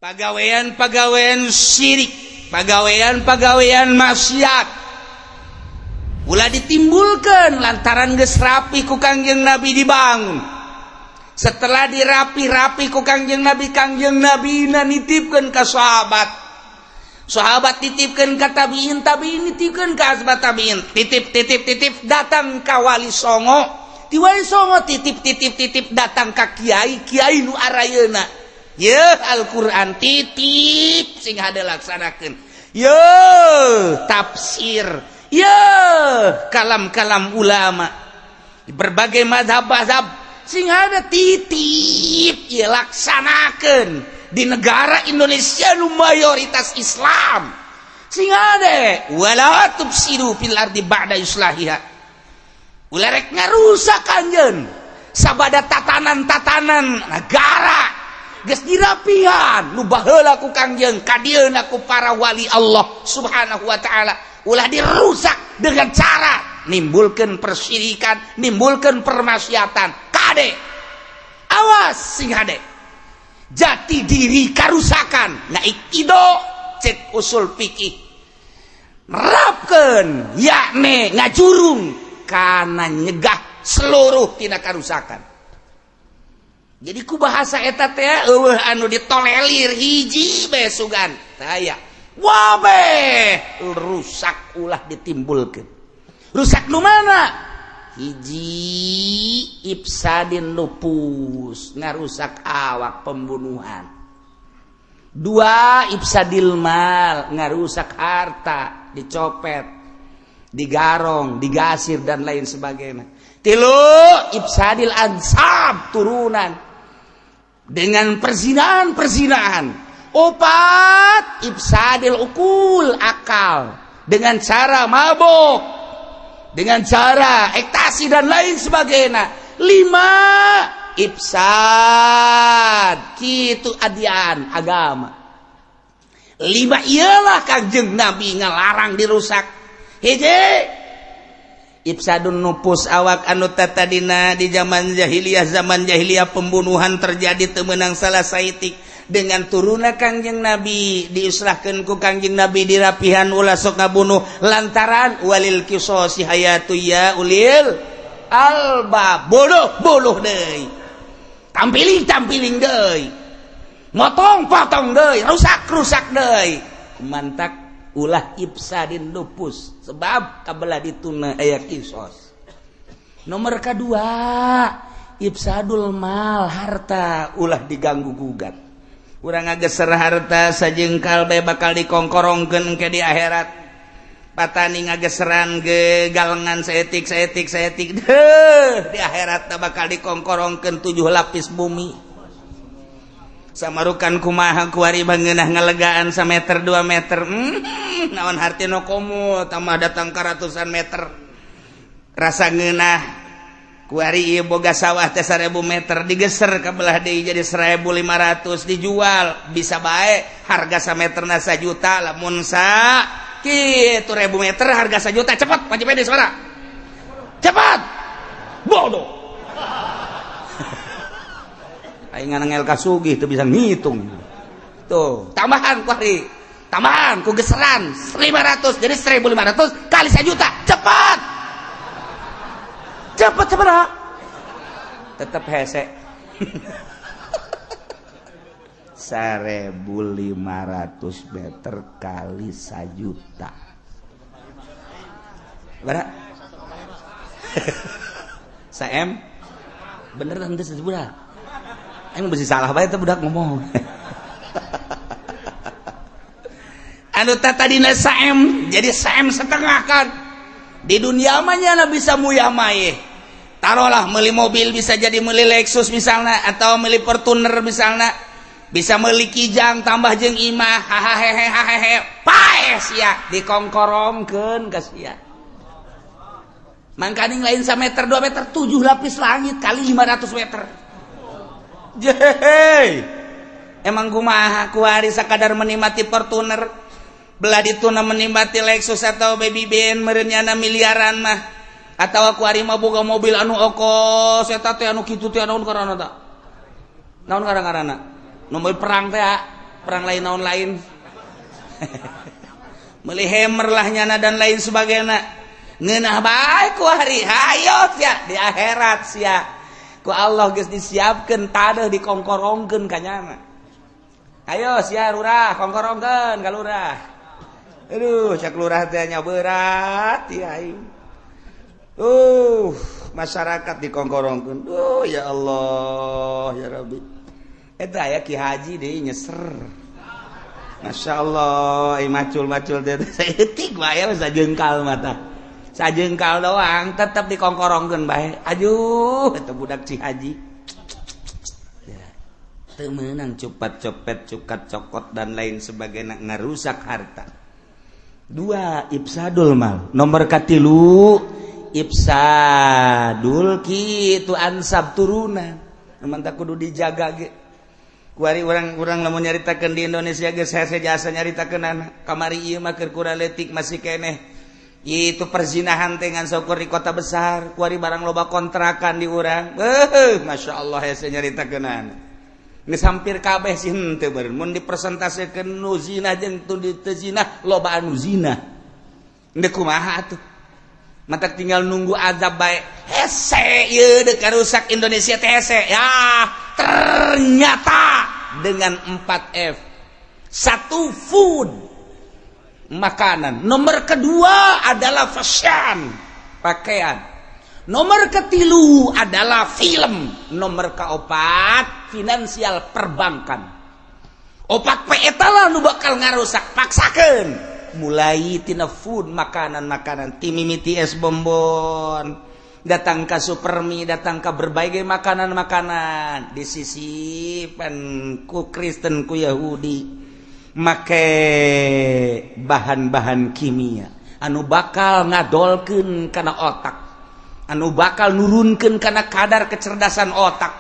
pagawean-pagawean syirik, pagawean-pagawean maksiat ulah ditimbulkan lantaran geus rapi ku Kangjeng Nabi dibangun. Setelah dirapi-rapi ku Kangjeng Nabi nitipkeun ka sahabat titipkeun ka tabiin nitipkeun ka asbat tabiin, titip datang ka wali songo, ti wali songo titip datang ka kiai nu arayeuna. Ye Al-Quran titip sing hade laksanakeun. Ye tafsir, ye kalam-kalam ulama di berbagai mazhab sing hade titip ye laksanakeun di negara Indonesia nu mayoritas Islam. Sing hade wala tufsidu fil ardi ba'da islahiha. Ulah rek ngarusak anjeun sabada tatanan negara geus dirapihan nu baheula ku Kangjeng kadieuna ku para wali Allah Subhanahu wa taala ulah dirusak dengan cara nimbulkeun persyirikan, nimbulkeun permaksiatan. Kade awas sing hade jati diri karusakan naik ido cek usul fikih nerapkeun yakni ngajurung kana nyegah seluruh tina karusakan. Jadi ku bahasa eta teh eueuh anu ditolelir hiji bae sugan taya wabe rusak ulah ditimbulkeun. Rusak nu mana? Hiji ifsadin nufus ngarusak awak pembunuhan. Dua ifsadil mal ngarusak harta dicopet, digarong, digasir dan lain sebagainya. Tilu ifsadil ansab turunan dengan perzinahan. Opat ifsadil ukul akal dengan cara mabuk, dengan cara ekstasi dan lain sebagainya. Lima ifsad kitu adian agama. Lima ialah Kangjeng Nabi ngalarang dirusak. Hiji ifsadun nufus awak anu tatadina di zaman jahiliyah pembunuhan terjadi teu meunang salah saitik dengan turuna Kangjeng Nabi diislahkeun ku Kangjeng Nabi dirapihan ulah sok ngabunuh lantaran walil qisasi hayatu ya ulil alba bodoh deui tampiling deui motong-potong deui rusak deui mantak ulah ifsadin nufus sebab kabelah dituna aya qisas. Nomor kedua ifsadul mal harta ulah diganggu gugat. Urang ngageser harta sajengkal bae bakal dikongkorongkeun ke di akhirat. Patani ngageseran ge galengan saetik di akhirat bakal dikongkorongkeun 7 lapis bumi. Samarukan kumaha kuari bangeunah ngalegaan sameter 2 meter naon hartina komo tambah datang ka ratusan meter rasa ngeunah kuari ieu boga sawah teh 1000 meter digeser ka belah deui jadi 1500 dijual bisa bae harga sameterna 1 juta lamun sa kitu 1000 meter harga 1 juta cepet wajib pede suara cepet bodoh aing ngangel kasugih teu bisa ngitung. Tuh, tambahan kuari. Tambahan ku geseran 500 jadi 1500 kali 1 juta. Cepat. Cepat. Tetep hese. 1500 meter kali 1 juta. Berapa? Saem? Bener teh henteu sebudak. Aing bisi salah bae teh budak ngomong. Anu tadina saem jadi saem setengah kan. Di dunia mah nya bisa muyamae. Taruhlah meuli mobil bisa jadi meuli Lexus misalna atau meuli Fortuner misalna. Bisa meuli Kijang tambah jeung imah hahaha pae sia dikongkorongkeun ka sia. Mangkaning lain sameter 2 meter 7 lapis langit kali 500 meter. Jehey emang kumaha kuari sakadar menikmati Fortuner belah dituna menikmati Lexus atau baby Ben mereunnyana miliaran mah atawa kuari mah boga mobil anu okos eta teh anu kitu teh naon ngaranna ta naon ngaranna nu mobil perang teh perang lain naon lain meuli hammer lah nyana dan lain sebagainya ngeunah bae ku hari hayo sia di akhirat sia ku Allah geus disiapkeun tadeuh dikongkorongkeun ka nyana ayo sia lurah kongkorongkeun ka lurah aduh cak lurah teh nya berat ya aing masyarakat dikongkorongkeun ya Allah ya Rabbi eta aya Ki Haji deui nyeser Masya Allah, macul-macul teh saeutik bae sajengkal mata. Sajengkal doang tetep dikongkorongkeun bae. Aduh, eta budak Ci Haji. Teu meunang cupat-copet, cukat cokot dan lain sebagainya ngarusak harta. 2. Ifsadul mal. Nomor katilu ifsadul kitu ansab turunan. Mantap kudu dijaga ge. Kuari orang lamun nyaritakeun di Indonesia geus hese jasa nyaritakeunana kamari ieu mah keur kuraletik masih keneh itu perzinahan teh ngan syukur di kota besar kuari barang loba kontrakan di urang masyaallah hese nyaritakeunana geus hampir kabeh sih henteu beureun mun dipresentasekeun nu zina jeung teu zina loba anu zina endeu kumaha atuh matak tinggal nunggu azab bae hese ieu deuk karusak Indonesia teh hese ya ternyata dengan 4F 1 food makanan nomor kedua adalah fashion pakaian nomor ketilu adalah film nomor keopat finansial perbankan opat pe eta lah nu bakal ngarusak paksakeun mulai tina food makanan-makanan ti mimiti es bonbon datang ke Supermi, datang ke berbagai makanan-makanan disisipan ku Kristen ku Yahudi make bahan-bahan kimia anu bakal ngadolkeun kana otak anu bakal nurunkeun kana kadar kecerdasan otak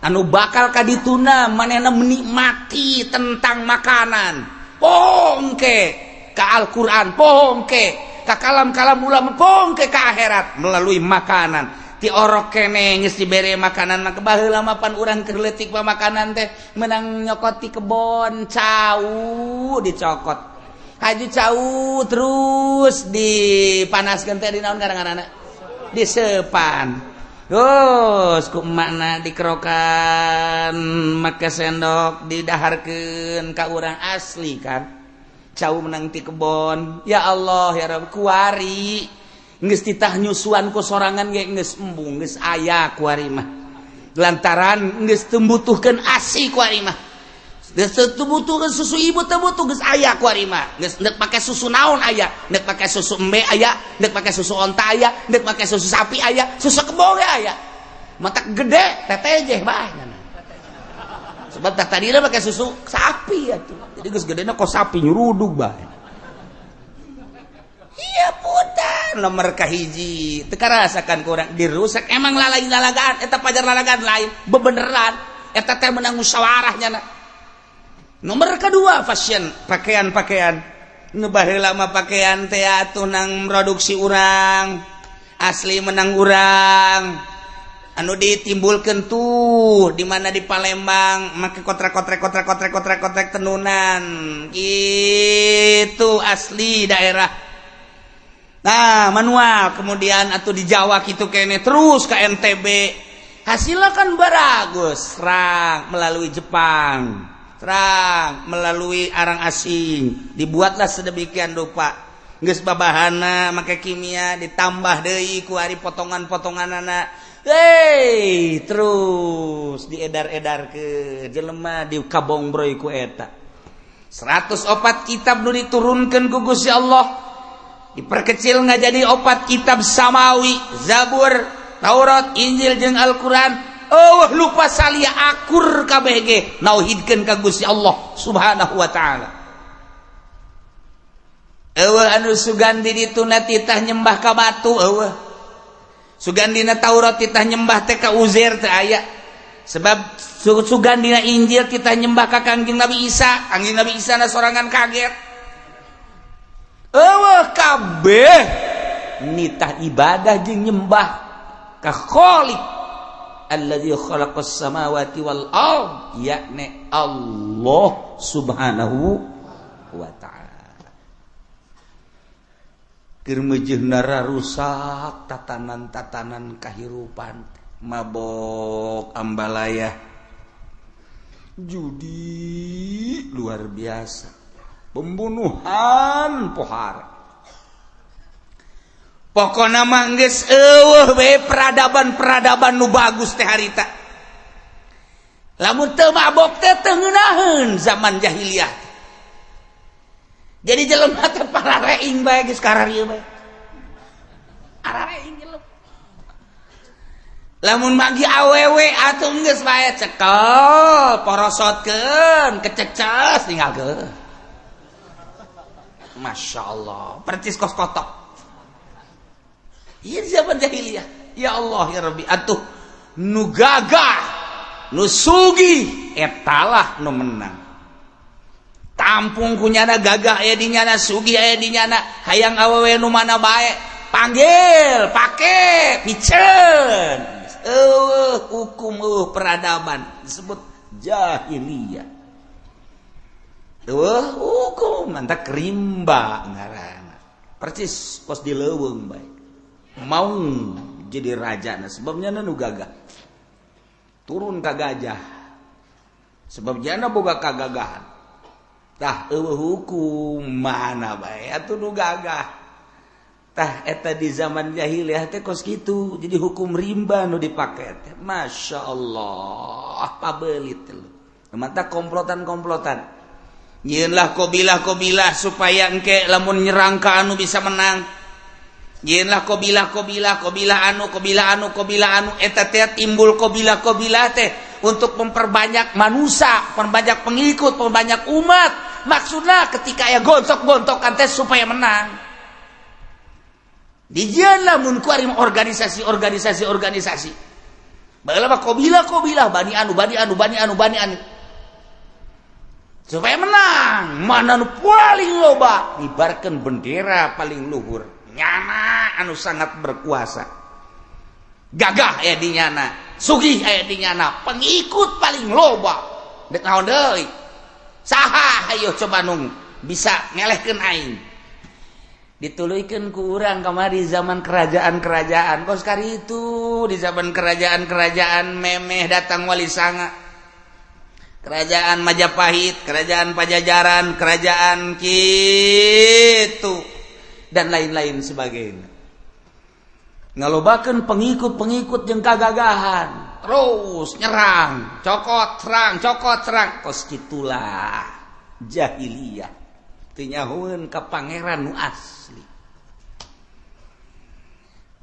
anu bakal kadituna manehna menikmati tentang makanan pongke ka Al-Qur'an pongke ka kalam-kalam ulama pongke ka akhirat melalui makanan ti orok kene geus dibere makanan mah baheula mah pan urang keur leutik mah makanan teh menang nyokot ti kebon cau dicokot haji cau terus dipanaskeun teh di naon ngaranna disepan terus ku emakna dikerokan make sendok didaharkeun ka urang asli kan cau menang ti kebon ya Allah ya Rabb kuari geus titah nyusuan ku sorangan ge geus embung geus aya kuari mah lantaran geus teu butuhkeun ASI kuari mah geus teu butuhkeun susu ibu teu butuh geus aya kuari mah geus neuk make susu naon aya neuk make susu embe aya neuk make susu onta aya neuk make susu sapi aya susu kebo ge aya matak gede tetejeh bae sebab tadina pakai susu sapi atuh jadi geus gedena kok sapi nyurudug bae iya putar nomor kahiji teu karasakan ku urang dirusak emang lalain lalagaan eta pajar lalagaan lain bebeneran eta teh meunang musyawarah nyana nomor kedua fashion pakaian-pakaian nu baheula mah pakaian teh atuh nang produksi urang asli menang urang anu ditimbulkeun tuh di mana di Palembang make kotrek tenunan gitu asli daerah nah manual kemudian atuh di Jawa gitu kene terus ke NTB hasilnya kan bagus serang melalui Jepang serang melalui arang asing dibuatlah sedemikian rupa geus babahana make kimia ditambah deui ku ari potongan-potonganana terus diedar-edar ke jelema di kabongbroy ku eta 104 kitab nu diturunkeun ku Gusti Allah diperkecil ngajadi 4 kitab samawi Zabur Taurat Injil jeung Al-Qur'an lupa salia akur kabeh ge nauhidkeun ka Gusti Allah Subhanahu wa taala anu sugandi dituna titah nyembah ka batu sugandina Taurat titah nyembah teh ka Uzair teh aya sebab sugandina Injil titah nyembah ka Kangjeng Nabi Isa na sorangan kaget kabeh nitah ibadah jeung nyembah ka Khaliq alladzi khalaqas samawati wal ard, yakni Allah subhanahu wa ta'ala. Keur meujeuhna rusak tatanan-tatanan kahirupan, mabok, ambalaya, judi luar biasa, pembunuhan pohara. Pokona mah geus eueuh we peradaban nu bagus teh harita. Lamun teu mabok teh teu ngeunaheun zaman jahiliyah. Jadi jelema teh parareing bae geus kararieu bae. Arareing jelema. Lamun magi awewe atuh geus bae cekel, porosotkeun, kececas tinggalkeun. Masyaallah, percis kos kotok. Iya di zaman jahiliyah. Ya Allah ya Rabbi, atuh nu gagah, nu sugih etalah nu menang. Tampung kunyana gagah aya di nyana, sugih aya di nyana, hayang awewe nu mana bae panggil, pake, piceun. Hukum peradaban disebut jahiliyah. Hukum mantap rimba ngaranna. Percis pos di leuweung bae. Mau jadi raja, nah sebabnya nu gagah turun ka gajah, sebabnya na boga kagagahan. Tah eueuh hukum mana bae atuh nu gagah. Tah eta di zaman jahiliyah teh kos kitu, jadi hukum rimba nu dipake teh. Masyaallah pabeulit teh. Mantap komplotan-komplotan. Nyieunlah kobilah-kobilah supaya engke lamun nyerang ka anu bisa menang. Yenlah kobilah anu eta teh timbul kobilah teh untuk memperbanyak manusia, memperbanyak pengikut, memperbanyak umat. Maksudnya ketika aya gontok-gontokan teh supaya menang. Dijieun lamun kuarim organisasi. Baheula mah kobilah bani anu. Supaya menang, mana nu paling loba ngibarkeun bendera paling luhur. Nyana anu sangat berkuasa, gagah aya di nyana, sugih aya di nyana, pengikut paling loba. Dek naon deui? Saha hayu coba nung bisa ngelehkeun aing? Dituluykeun ku urang kamari zaman kerajaan-kerajaan. Kos kari itu di zaman kerajaan-kerajaan memeh datang wali sanga. Kerajaan Majapahit, kerajaan Pajajaran, kerajaan kitu dan lain-lain sebagainya. Ngalobakeun pengikut jeung kagagahan, terus nyerang, cokot serang, kos kitulah jahiliyah. Teu nyahoeun ka pangeran nu asli.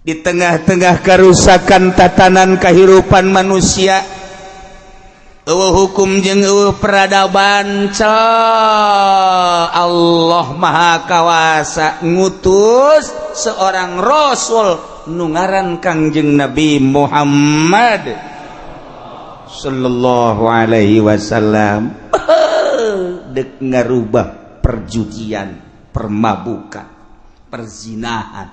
Di tengah-tengah kerusakan tatanan kehidupan manusia, hukum jeung peradaban, Allah Maha Kawasa ngutus seorang rasul nu ngaran Kangjeng Nabi Muhammad sallallahu alaihi wasallam. Dek ngarubah perjudian, permabukan, perzinahan,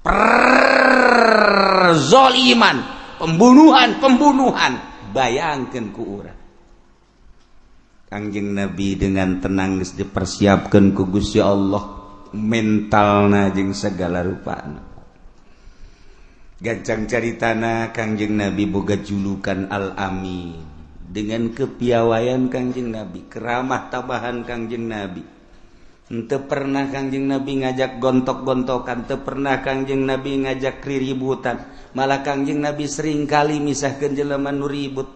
perzoliman, pembunuhan. Bayangkan ku urang. Kangjeng Nabi dengan tenang geus dipersiapkeun ku Gusti Allah mentalna jeung segala rupana. Gancang caritana Kangjeng Nabi boga julukan Al-Amin. Dengan kepiawaian Kangjeng Nabi, keramah tabahan Kangjeng Nabi. Henteu pernah Kangjeng Nabi ngajak gontok-gontokan, teu pernah Kangjeng Nabi ngajak riributan. Malah Kangjeng Nabi sering kali misahkeun jelema nu ribut.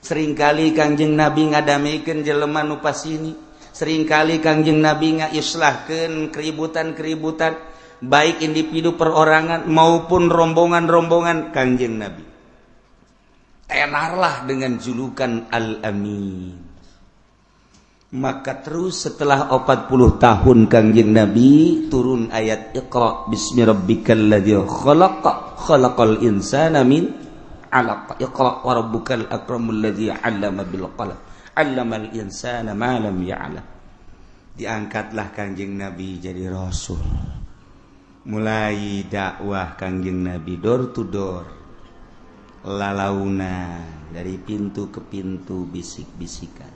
Sering kali Kangjeng Nabi ngadamikeun jelema nu pasini. Sering kali Kangjeng Nabi ngaislahkeun keributan-keributan baik individu perorangan maupun rombongan-rombongan Kangjeng Nabi. Tenarlah dengan julukan Al-Amin. Maka terus setelah 40 tahun Kangjeng Nabi turun ayat Iqra bismi rabbikal ladzi khalaq khalaqal insana min 'alaq. Iqra wa rabbukal akramul ladzi 'allama bil qalam 'allamal insana ma lam ya'lam. Diangkatlah Kangjeng Nabi jadi rasul. Mulai dakwah Kangjeng Nabi door to door. lalauna dari pintu ke pintu bisik-bisikan.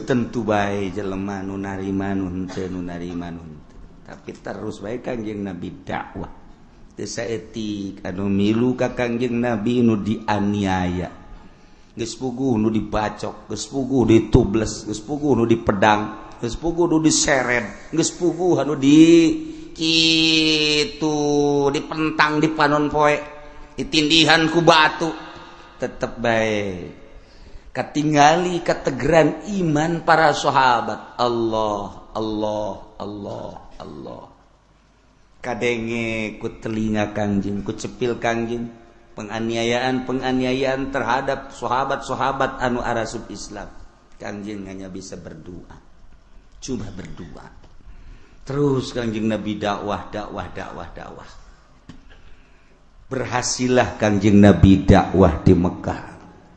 Tentu baik jelema nu narima nu henteu nu narima nu henteu. Tapi terus bae Kangjeng Nabi dakwah. Teu saeutik anu milu ka Kangjeng Nabi nu dianiaya. Geus puguh nu dibacok, geus puguh ditubles, geus puguh nu dipedang, geus puguh nu diseret, geus puguh anu di kitu dipentang di panon poe, ditindihan ku batu. Tetep bae katingali kategeran iman para sahabat. Allah kadenge ku telinga Kangjeng, ku cepil Kangjeng penganiayaan terhadap sahabat-sahabat anu arasub Islam. Kangjeng hanya bisa berdoa, cuma berdoa terus. Kangjeng Nabi dakwah. Berhasillah Kangjeng Nabi dakwah di Mekah.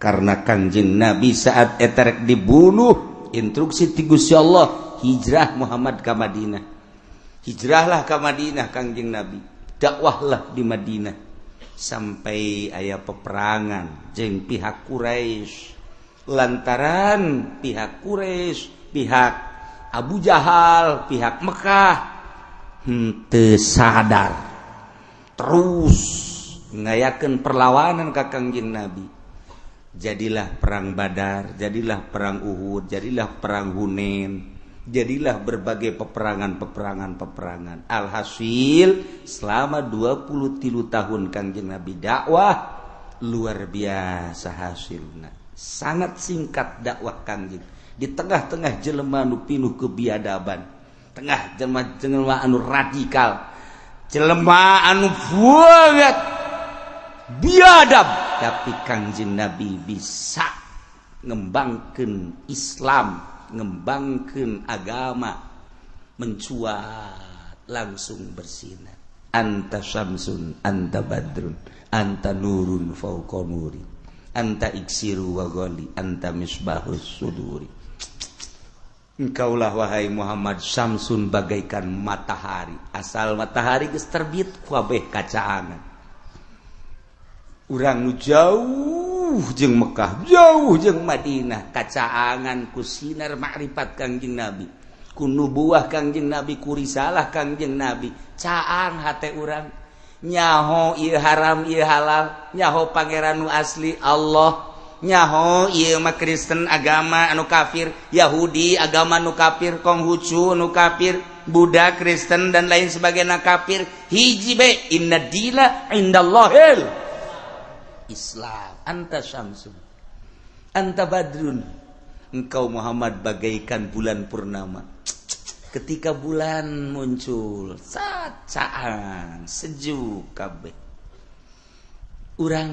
Karena Kangjeng Nabi saat etarek dibunuh, instruksi ti Gusti Allah hijrah Muhammad ke Madinah. Hijrahlah ke Madinah Kangjeng Nabi, dakwahlah di Madinah sampai aya peperangan jeung pihak Quraisy. Lantaran pihak Quraisy, pihak Abu Jahal, pihak Mekah teu sadar, terus ngayakeun perlawanan ka Kangjeng Nabi. Jadilah perang Badar, jadilah perang Uhud, jadilah perang Hunain, jadilah berbagai peperangan. Alhasil selama 23 tahun Kangjeng Nabi dakwah, luar biasa hasilna. Sangat singkat dakwah Kangjeng. Di tengah-tengah jelema anu pinuh kebiadaban, tengah jelema anu radikal, jelema anu banget biadab, tapi Kangjeng Nabi bisa ngembangkeun Islam, ngembangkeun agama, mencuat langsung bersinar. Anta syamsun, anta badrun, anta nurun fauqa nuri, anta iksiru wa ghali, anta misbahus suduri. Engkaulah wahai Muhammad syamsun bagaikan matahari. Asal matahari geus terbit kabeh kacaangan. Urang nu jauh jeung Mekah, jauh jeung Madinah, kacaangan ku sinar makrifat Kangjeng Nabi, ku nubuwah Kangjeng Nabi, ku risalah Kangjeng Nabi. Caang hate urang nyaho ieu haram ieu halal, nyaho pangeran nu asli Allah, nyaho ieu mah Kristen agama anu kafir, Yahudi agama anu kafir, Konghucu anu kafir, Buddha, Kristen dan lain sebagainya kafir. Hiji be inna dina indallahil Islam. Anta syamsun, anta badrun. Engkau Muhammad bagaikan bulan purnama. Ketika bulan muncul, sacaan sejuk kabeh. Urang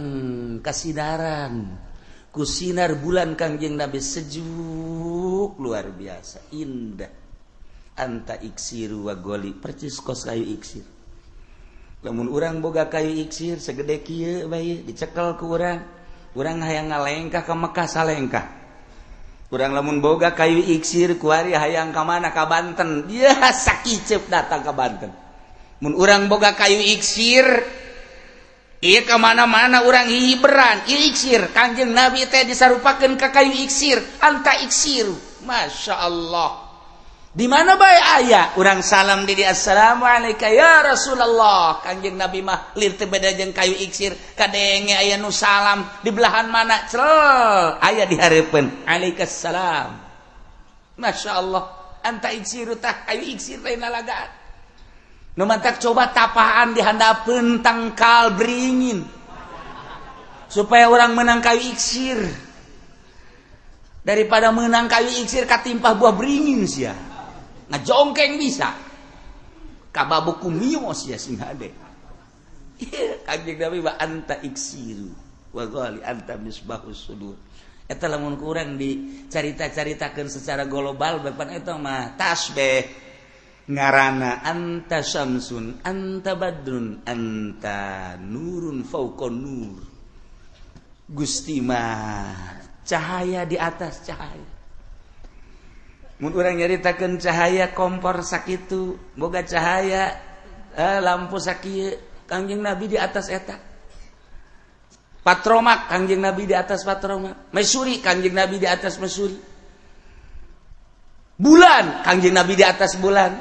kasidaran ku sinar bulan Kangjeng Nabi, sejuk luar biasa, indah. Anta iksiru wa ghali, percis kos kayu iksir. Lamun urang boga kayu iksir segede kieu bae dicekel ku urang hayang ngalengkah ka Mekah salengkah. Urang lamun boga kayu iksir kuari hayang ka mana, ka Banten, dia sakicep datang ka Banten. Mun urang boga kayu iksir ieu ka mana-mana urang hiberan, ieu iksir Kangjeng Nabi teh disarupakeun ka kayu iksir, anta iksiru. Masya Allah. Di mana bae aya urang salam di assalamualaikum ya Rasulullah. Kangjeng Nabi mah lir teu beda jeung kayu iksir, kadenge aya nu salam di belahan mana cel aya di hareupeun alaikassalam. Masya Allah, anta iksiru tah kayu iksir lain lalagaan. Nu mantak coba tapaan dihandapeun tangkal beringin supaya orang menang kayu iksir daripada menang kayu iksir katimpah buah beringin sia. Ngajongkeng bisa kababu kumios ya sing hade. Kangjeng Nabi wa anta iksiru wa ghali anta misbahus sudur. Eta lamun kurang dicarita-caritakeun secara global bepan eta mah tasbih ngarana anta syamsun anta badrun anta nurun fauqa nur. Gusti mah cahaya di atas cahaya. Mun urang nyaritakeun cahaya kompor sakitu, boga cahaya lampu sakieu, Kangjeng Nabi di atas eta. Patromak Kangjeng Nabi di atas patromak, Mesuri Kangjeng Nabi di atas mesuri, bulan Kangjeng Nabi di atas bulan,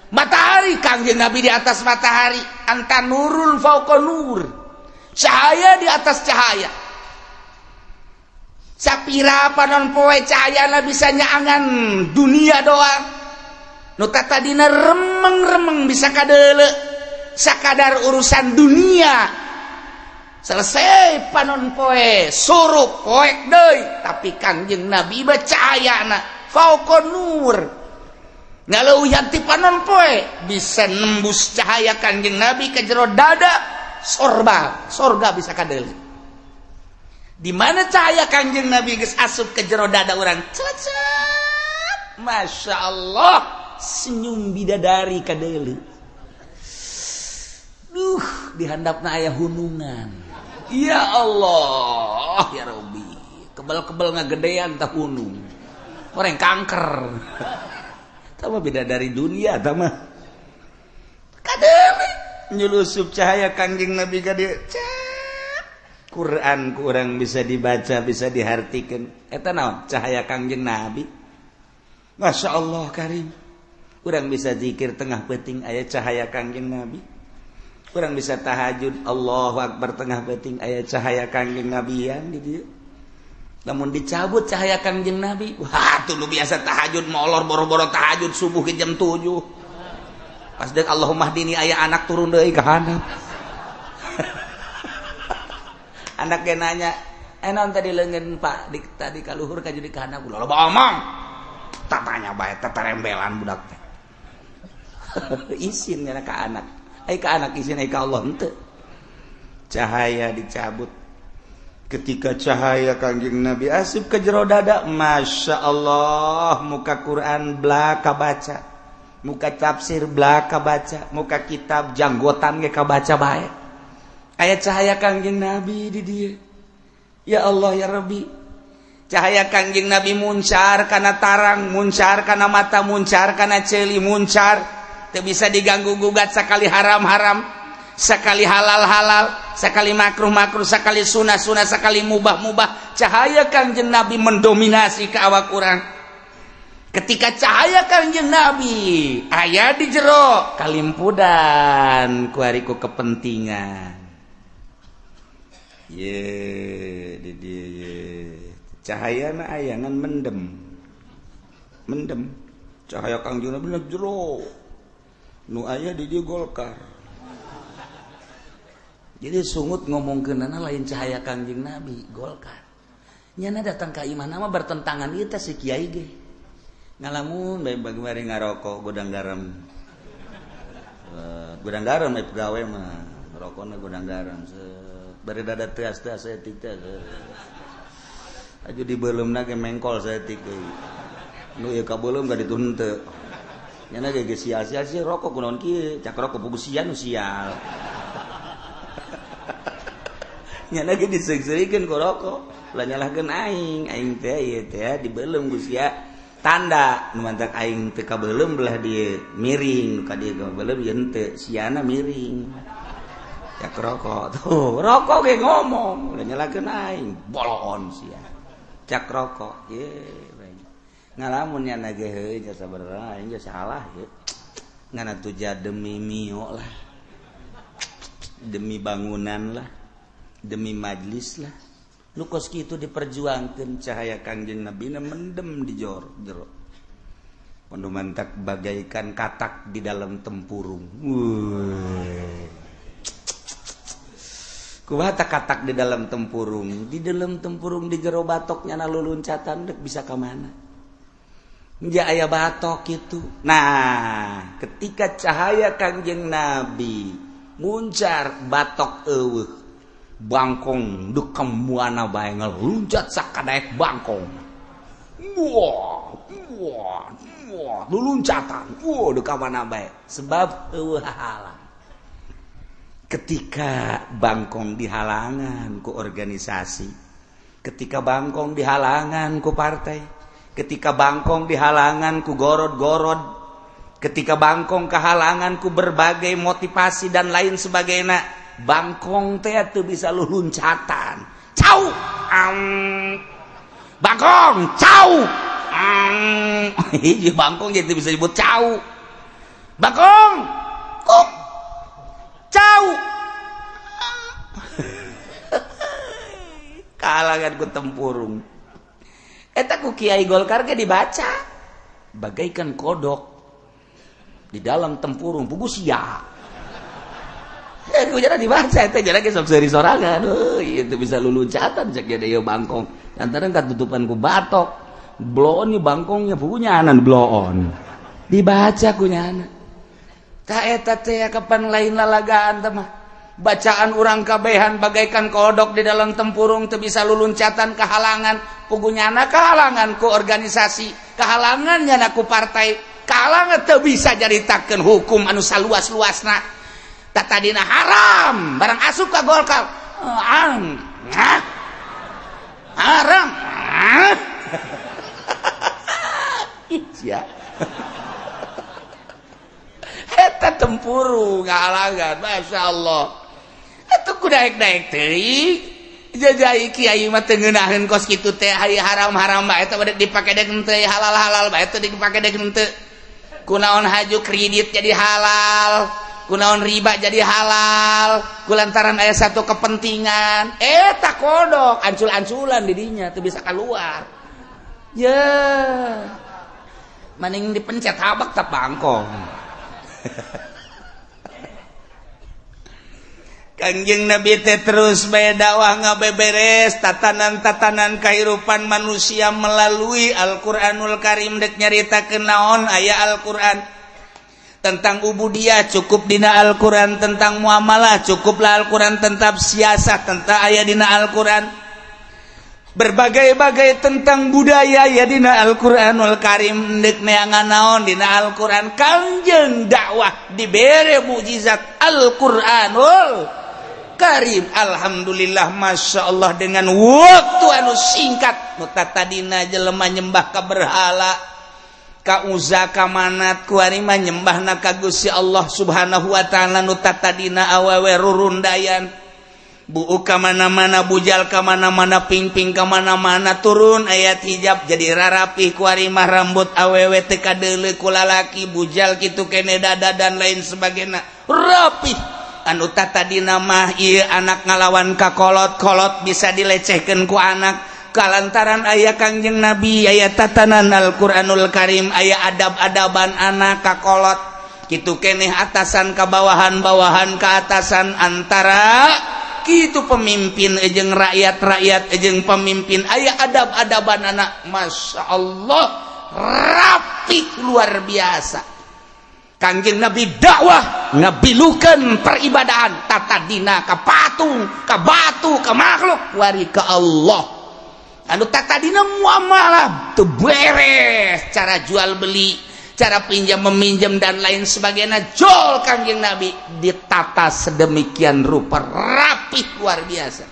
matahari Kangjeng Nabi di atas matahari, anta nurul fauqa nur, cahaya di atas cahaya. Sapira panon poe cahayana bisa nyaangan dunia doang, nu tadina remeng-remeng bisa kadeule sakadar urusan dunia selesai panon poe surup poek deui, tapi Kangjeng Nabi bacayana fauqa nur ngaleuwihan ti panon poe bisa nembus cahaya Kangjeng Nabi ke jero dada sorga bisa kadeule. Di mana cahaya Kangjeng Nabi geus asup ke jero dada urang, cecep, masya Allah, senyum bidadari kadeuleu. Di handapna aya hunungan. Ya Allah, ya Rabbi, kebal-kebal ngagedean tah hunung, orang kanker. Tama bidadari dunia, tama. Kadeuleu nyulusup cahaya Kangjeng Nabi kadeuleu. Quran kurang bisa dibaca, bisa dihartikeun. Eta naon? Cahaya Kangjeng Nabi. Masya Allah karim. Kurang bisa zikir tengah peuting aya cahaya Kangjeng Nabi. Kurang bisa tahajud Allahu Akbar tengah peuting aya cahaya Kangjeng Nabian di dieu. Lamun dicabut cahaya Kangjeng Nabi, wah tuh lu biasa tahajud molor boro-boro tahajud subuh ke jam 7. Pas deuk Allahumma hdini aya anak turun deui ka handap. Anak ge nanya, naon tadi leungeun Pak tadi ka luhur ka jadi ka handap kula loba omong. Tatanya bae tatarembelan budak teh. Isin nya ka anak. Ai ka anak isin ai ka Allah henteu. Cahaya dicabut. Ketika cahaya Kangjeng Nabi asup ke jero dada, masya Allah, muka Quran belaka baca, muka tafsir belaka baca, muka kitab janggotan ge kabaca bae. Aya cahaya Kangjeng Nabi di dieu. Ya Allah ya Rabbi. Cahaya Kangjeng Nabi muncar kana tarang, muncar kana mata, muncar kana ceuli, muncar teu bisa diganggu gugat sakali haram-haram, sakali halal-halal, sakali makruh-makruh, sakali sunah-sunah, sakali mubah-mubah. Cahaya Kangjeng Nabi mendominasi ke awak urang. Ketika cahaya Kangjeng Nabi aya di jero kalimpudan ku ari ku kepentingan. Di dieu cahayana ayangan mendem cahaya Kangjeng Nabi na jero nu aya di dieu Golkar. Jadi sungut ngomongkeunana lain cahaya Kangjeng Nabi Golkar. Nyana datang ka imana mah bertentangan ieu teh si kiai ge. Ngalamun bae bagi ngarokok godang garam. Godang garam aya pegawe mah rokokna godang garam. Bari dada teas-teas saeutik teh. Aju dibeulumna ge mengkol saeutik euy. Nu ieu kabeulum ga dituhun teu. Nyana ge sial-sial sih rokok kunaon kieu? Cak rokok pugu sian nu sial. Nyana ge diseug-seugikeun ku rokok. Lah nyalahkeun aing teh ieu teh dibeulum ku sia tanda nu mantak aing teu kabeulum belah dieu miring, ka dieu kabeulum ieu henteu, siana miring. Cak rokok tuh, rokok ge ngomong, udah nyalakeun aing, bolon sia. Cak rokok, ye, ngalamun nyana ge heuh nya sabaraha aing ge salah ye. Ngana tuja demi mio lah. Demi bangunan lah. Demi majlis lah. Nu kos kitu diperjuangkeun cahaya Kangjeng Nabi na mendem di jero. Panu mantak bagaikan katak di dalam tempurung. Kumaha katak di dalam tempurung, di jero batoknya na luluncatan dek bisa ka mana? Nya aya batok kitu. Nah, ketika cahaya Kangjeng Nabi muncar batok eueuh, bangkong duk kemuana bae ngeluncat sakadaek bangkong. Wah, luluncatan. Duk ka mana bae? Sebab eueuh hahalan. Ketika bangkong dihalangan ku organisasi, ketika bangkong dihalangan ku partai, ketika bangkong dihalangan ku gorod-gorod, ketika bangkong kehalangan ku berbagai motivasi dan lain sebagainya, bangkong teh tuh bisa lu loncatan cau bangkong cau hiji bangkong jadi bisa disebut cau bangkong kok cau kalangan ku tempurung eta ku Kiai Golkar ge dibaca bagaikan kodok di dalam tempurung pugu sia ku jana dibaca eta jana ge sok seuri sorangan itu bisa luluncatan cek jadi ieu bangkong lantaran katutupan ku batok bloon nih bangkongnya pugunya anan bloon dibaca ku nyana ta eta teh kapan lain lalagaan teh mah bacaan urang kabehan bagaikan kodok di dalam tempurung teu bisa luluncatan kehalangan pugunyana kehalangan ku organisasi kehalangan nyana ku partai kehalangan teu bisa jaritakeun hukum anu saluas-luasna tatadina haram barang asup ka Golkar haram sia eta tempurung ngahalangan masyaallah atuh ku daek-daek teuing jajai kiai mah teu ngeunaheun kos kitu teh haram-haram bae eta bade dipake dek teh halal-halal bae teh dipake dek teu kunaon haju kredit jadi halal kunaon riba jadi halal kulantaran aya satu kepentingan eta kodok ancul-anculan di dinya teu bisa keluar ye maning dipencet habak tah bangkong Kangjeng Nabi teh terus bae dakwah ngabeberes tatanan-tatanan kehidupan manusia melalui Al-Qur'anul Karim dek nyaritakeun naon aya Al-Qur'an tentang ubudiyah cukup dina Al-Qur'an tentang muamalah cukuplah Al-Qur'an tentang siasat tentang aya dina Al-Qur'an berbagai-bagai tentang budaya ya dina Al-Qur'anul Karim deuk neangan naon dina Al-Qur'an Kangjeng dakwah dibere mukjizat Al-Qur'anul Karim alhamdulillah masyaallah dengan waktu anu singkat nu tadina jelema nyembah ka berhala ka uza ka manat ku ari mah nyembahna ka Gusti Allah Subhanahu wa taala nu tadina awewe rurundayan buu ka mana-mana bujal ka mana-mana ping-ping ka mana-mana turun ayat hijab jadi rarapih ku ari mah rambut awewe teu kadeuleu ku lalaki bujal kitu kene dada dan lain sebagainya rapih anu tadina mah ieu anak ngalawan ka kolot-kolot bisa dilecehkeun ku anak kalantaran aya Kangjeng Nabi aya tatanan Al-Qur'anul Karim aya adab-adaban anak ka kolot kitu keneh atasan ka bawahan-bawahan ka atasan antara kitu pemimpin jeung rakyat-rakyat jeung pemimpin aya adab-adaban anak masyaallah rapi luar biasa Kangjeng Nabi dakwah ngabilukeun peribadahan tatadina ka patung ka batu ka makhluk wari ka Allah anu tatadina muamalah teu beres cara jual beli cara pinjam meminjam dan lain sebagainya jol Kangjeng Nabi ditata sedemikian rupa rapih luar biasa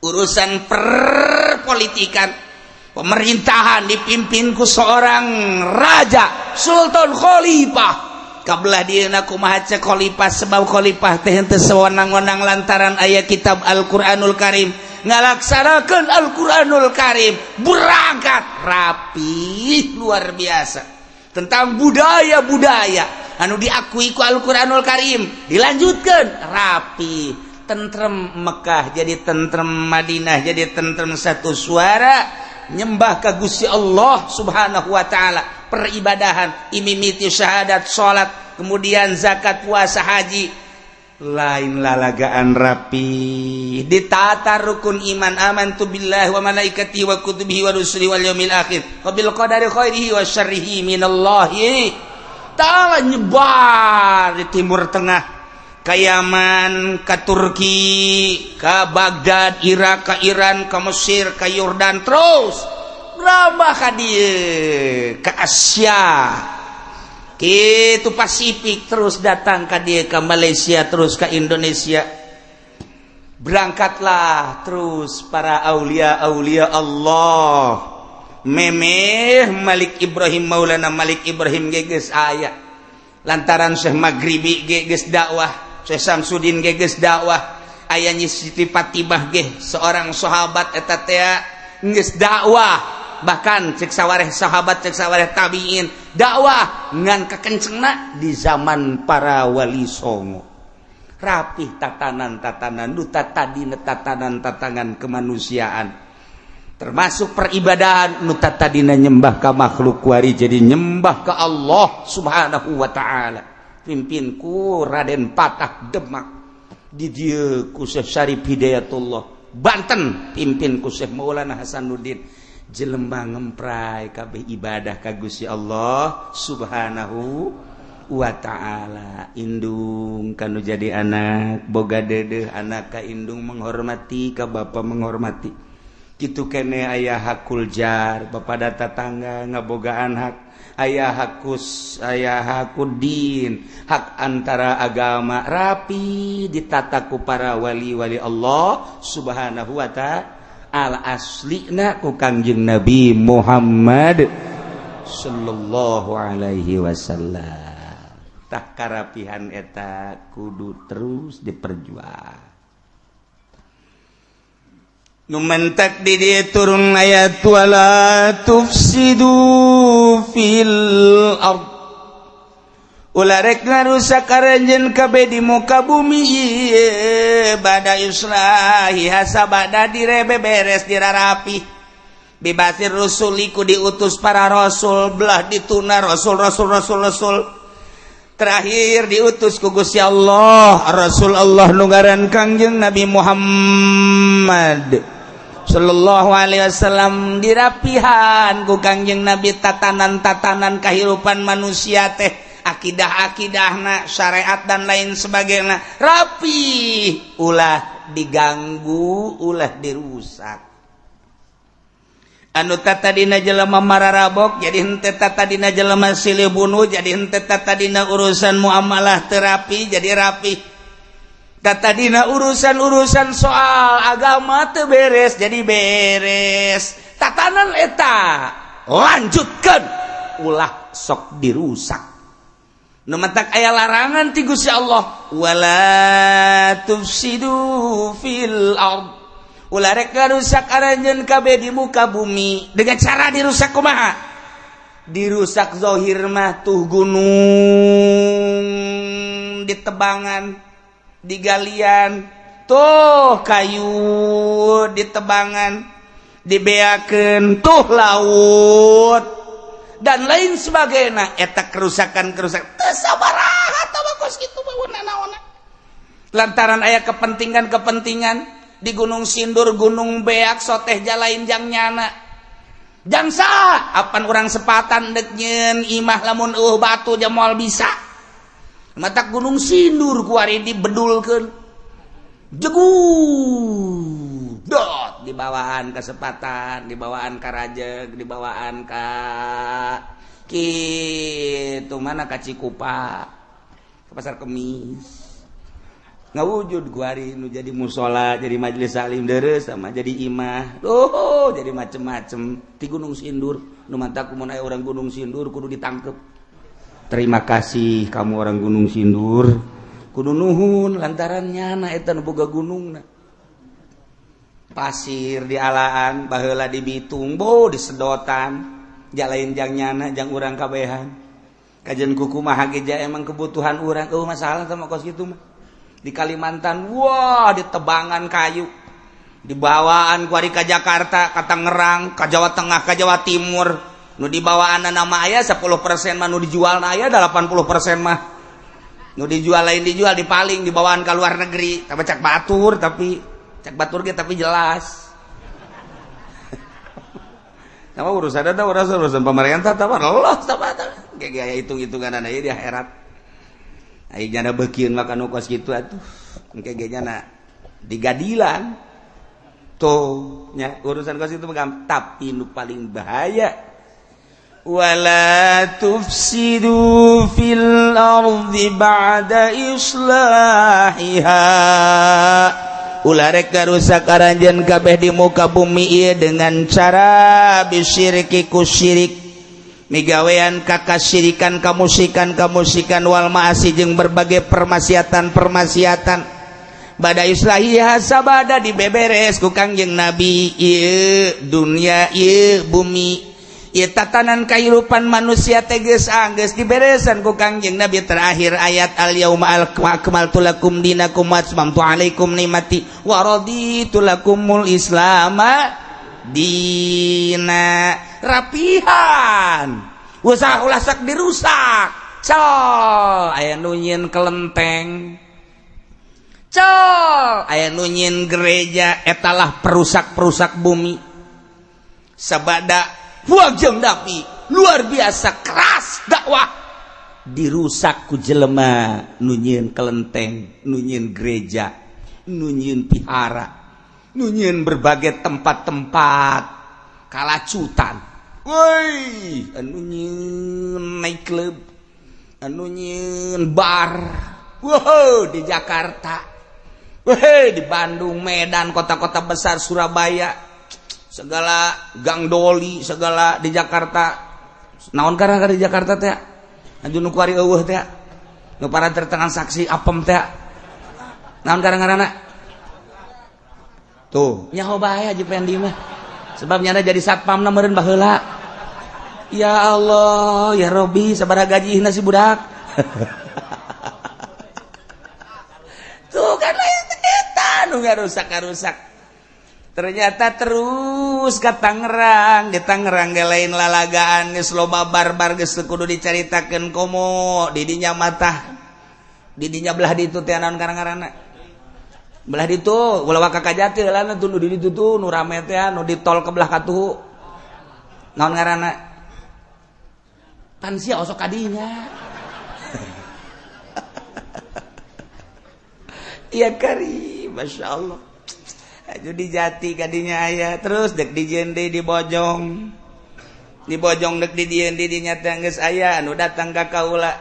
urusan perpolitikan pemerintahan dipimpin ku seorang raja Sultan Khalifah kabelah dieuna kumaha cek khalifah sebab khalifah teh henteu sewenang-wenang lantaran aya kitab Al-Qur'anul Karim ngalaksanakeun Al-Qur'anul Karim berangkat rapi luar biasa tentang budaya-budaya anu diakui ku Al-Qur'anul Karim dilanjutkeun rapi tentrem Mekah jadi tentrem Madinah jadi tentrem satu suara nyembah ka Gusti Allah Subhanahu wa taala peribadahan imimiti syahadat salat kemudian zakat puasa haji lain lalagaan rapi ditata rukun iman amantu billahi wa malaikatihi wa kutubihi wa rusulihi wal yaumil akhir wa bil qadari khairihi wa syarrihi minallahi ta'ala nyebar di timur tengah ka Yaman, ka Turki, ka Baghdad, Irak, ka Iran, ka Mesir, ka Yordan terus rambah ka dieu ka Asia kitu Pasifik terus datang ka dieu ka Malaysia terus ka Indonesia berangkatlah terus para aulia-aulia Allah memeh Malik Ibrahim Maulana Malik Ibrahim geus aya lantaran Syekh Maghribi geus dakwah Samsudin geges dakwah aya Nyi Siti Fatimah ge seorang sahabat eta teh geus dakwah bahkan cek sawareh sahabat cek sawareh tabiin dakwah ngan kakencengna di zaman para wali songo rapih tatanan-tatanan nu tadina tatanan-tatanan kemanusiaan termasuk peribadahan nu tadina nyembah ka makhluk wari jadi nyembah ka Allah Subhanahu wa taala pimpin ku Raden Patah Demak di dieu ku Syekh Syarif Hidayatullah Banten pimpin ku Syekh Maulana Hasanuddin jelema ngemprai kabeh ibadah ka Gusti Allah Subhanahu wa taala. Indung kanu jadi anak boga dedeh anak ka indung menghormati ka bapa menghormati kitu kene aya hakul jar bapada tetangga ngabogaan hak aya hakudin hak antara agama rapi ditata ku para wali-wali Allah Subhanahu wa taala aslina ku Kangjeng Nabi Muhammad sallallahu alaihi wasallam. Tak karapihan eta kudu terus diperjuang. Numentak di dieu turun ayat wala tufsidu fil ard. Ulah rek ngarusak aranjeun kabeh di muka bumi bada islahi hasabada direbe beres dirarapi. Bibasir rusuliku diutus para rasul belah dituna rasul terakhir diutus ku Gusti Allah Rasul Allah nungaran Kangjeng Nabi Muhammad sallallahu alaihi wasallam dirapihan ku Kangjeng Nabi tatanan-tatanan kehidupan manusia teh akidah-akidahna syariat dan lain sebagainya rapi ulah diganggu ulah dirusak anu tatadina jelema mararabok jadi henteu tatadina jelema silih bunuh jadi henteu tatadina urusan muamalah terapi jadi rapi tatadina urusan soal agama teu beres jadi beres tatanan eta lanjutkeun ulah sok dirusak nu matak aya larangan ti Gusti Allah wala tufsidu fil ard ulah rek ngarusak aranjeun kabeh di muka bumi dengan cara dirusak kumaha dirusak zahir mah tuh gunung ditebangan digalian tuh kayu ditebangan dibeakeun tuh laut dan lain sebagainya eta kerusakan teu sabaraha tah kos kitu naon lantaran aya kepentingan di Gunung Sindur, Gunung Beak, soteh jalain jang nyana. Jang sa, apan urang sepatan dek nyeun imah lamun batu jamal bisa. Matak Gunung Sindur kuari dibedulkeun. Jegudot dibawaan ka sepatan, dibawaan ka Rajeg, dibawaan ka kitu mana ka Cikupa, ka Pasar Kemis. Ngawujud guari nu jadi musola jadi majelis salim deres sama jadi imah jadi macem-macem di Gunung Sindur nu mantak mun aya orang Gunung Sindur kudu ditangkep terima kasih kamu orang Gunung Sindur kudu nuhun lantaran nyana eta nu boga gunungna pasir dialaan baheula di Bitung disedotan jalain jang nyana jang urang kabehan kajen kukumaha geja emang kebutuhan urang masalah sama kos kitu mah di Kalimantan wah ditebangan kayu dibawaan kuari ka Jakarta ka Tangerang ka Jawa Tengah ka Jawa Timur nu dibawaan nama aya 10% mah nu dijual aya 80% mah nu dijual lain dijual dipaling dibawaan ka luar negeri tapi cak batur ge tapi jelas nama urusan ada urusan pemerintah tah Allah tah gaya hitung-hitungan aya di akhirat ai jana beukieun makan kos kitu atuh engke ge jana digadilan tuh nya urusan kos kitu mah tapi nu paling bahaya wala tufsidu fil ardi ba'da islahiha ulah rek ngarusak aranjeun kabeh di muka bumi ieu dengan cara bisyirki ku syirik migawean kakasyirikan kamusikan wal ma'asi jeung berbagai permaksiatan bada islahiyah sabada dibeberes ku Kangjeng Nabi ieu dunya ieu bumi ieu tatanan kahirupan manusia teges anggeus diberesan ku Kangjeng Nabi terakhir ayat al yauma akmaltu lakum dinakum wa atmamtu alaikum nikmati wa raditu lakumul islama dina rapihan usah ulah sak dirusak col aya nu nyieun kelenteng col aya nu nyieun gereja etalah perusak bumi sabada wajeng dapi luar biasa keras dakwah dirusak ku jelema nu nyieun kelenteng nu nyieun gereja nu nyieun pihara nu nyieun berbagai tempat-tempat kalacutan woi anu nyieun nightclub anu nyieun bar wow di Jakarta weh di Bandung, Medan, kota-kota besar Surabaya, segala gang doli, segala di Jakarta. Naon karena di Jakarta teh? Anu nu kuari eueuh teh. Nu para tertengan saksi apem teh. Naon karena tuh, nyaho bae aja pendi mah. Sebab nyana jadi satpamna meureun baheula. Ya Allah, ya Robi, sabaraha gajihna si budak. Tuh kan nu rusak ternyata terus ke Tangerang di Tangerang ge lain lalagaan geus loba barbar geus kudu dicaritakeun komo di dinya matah di dinya belah ditu teh naon ngaranna belah ditu ulah ka Kajati heulana tuh di ditu tuh nu rame teh nu di tol ke belah katuhu naon ngaranna pan sia osok kadinya iya kari Masya Allah aja di Jati kadinya ayah terus dek di Jende di Bojong dek di Jende di nyata geus aya anu datang ka kaula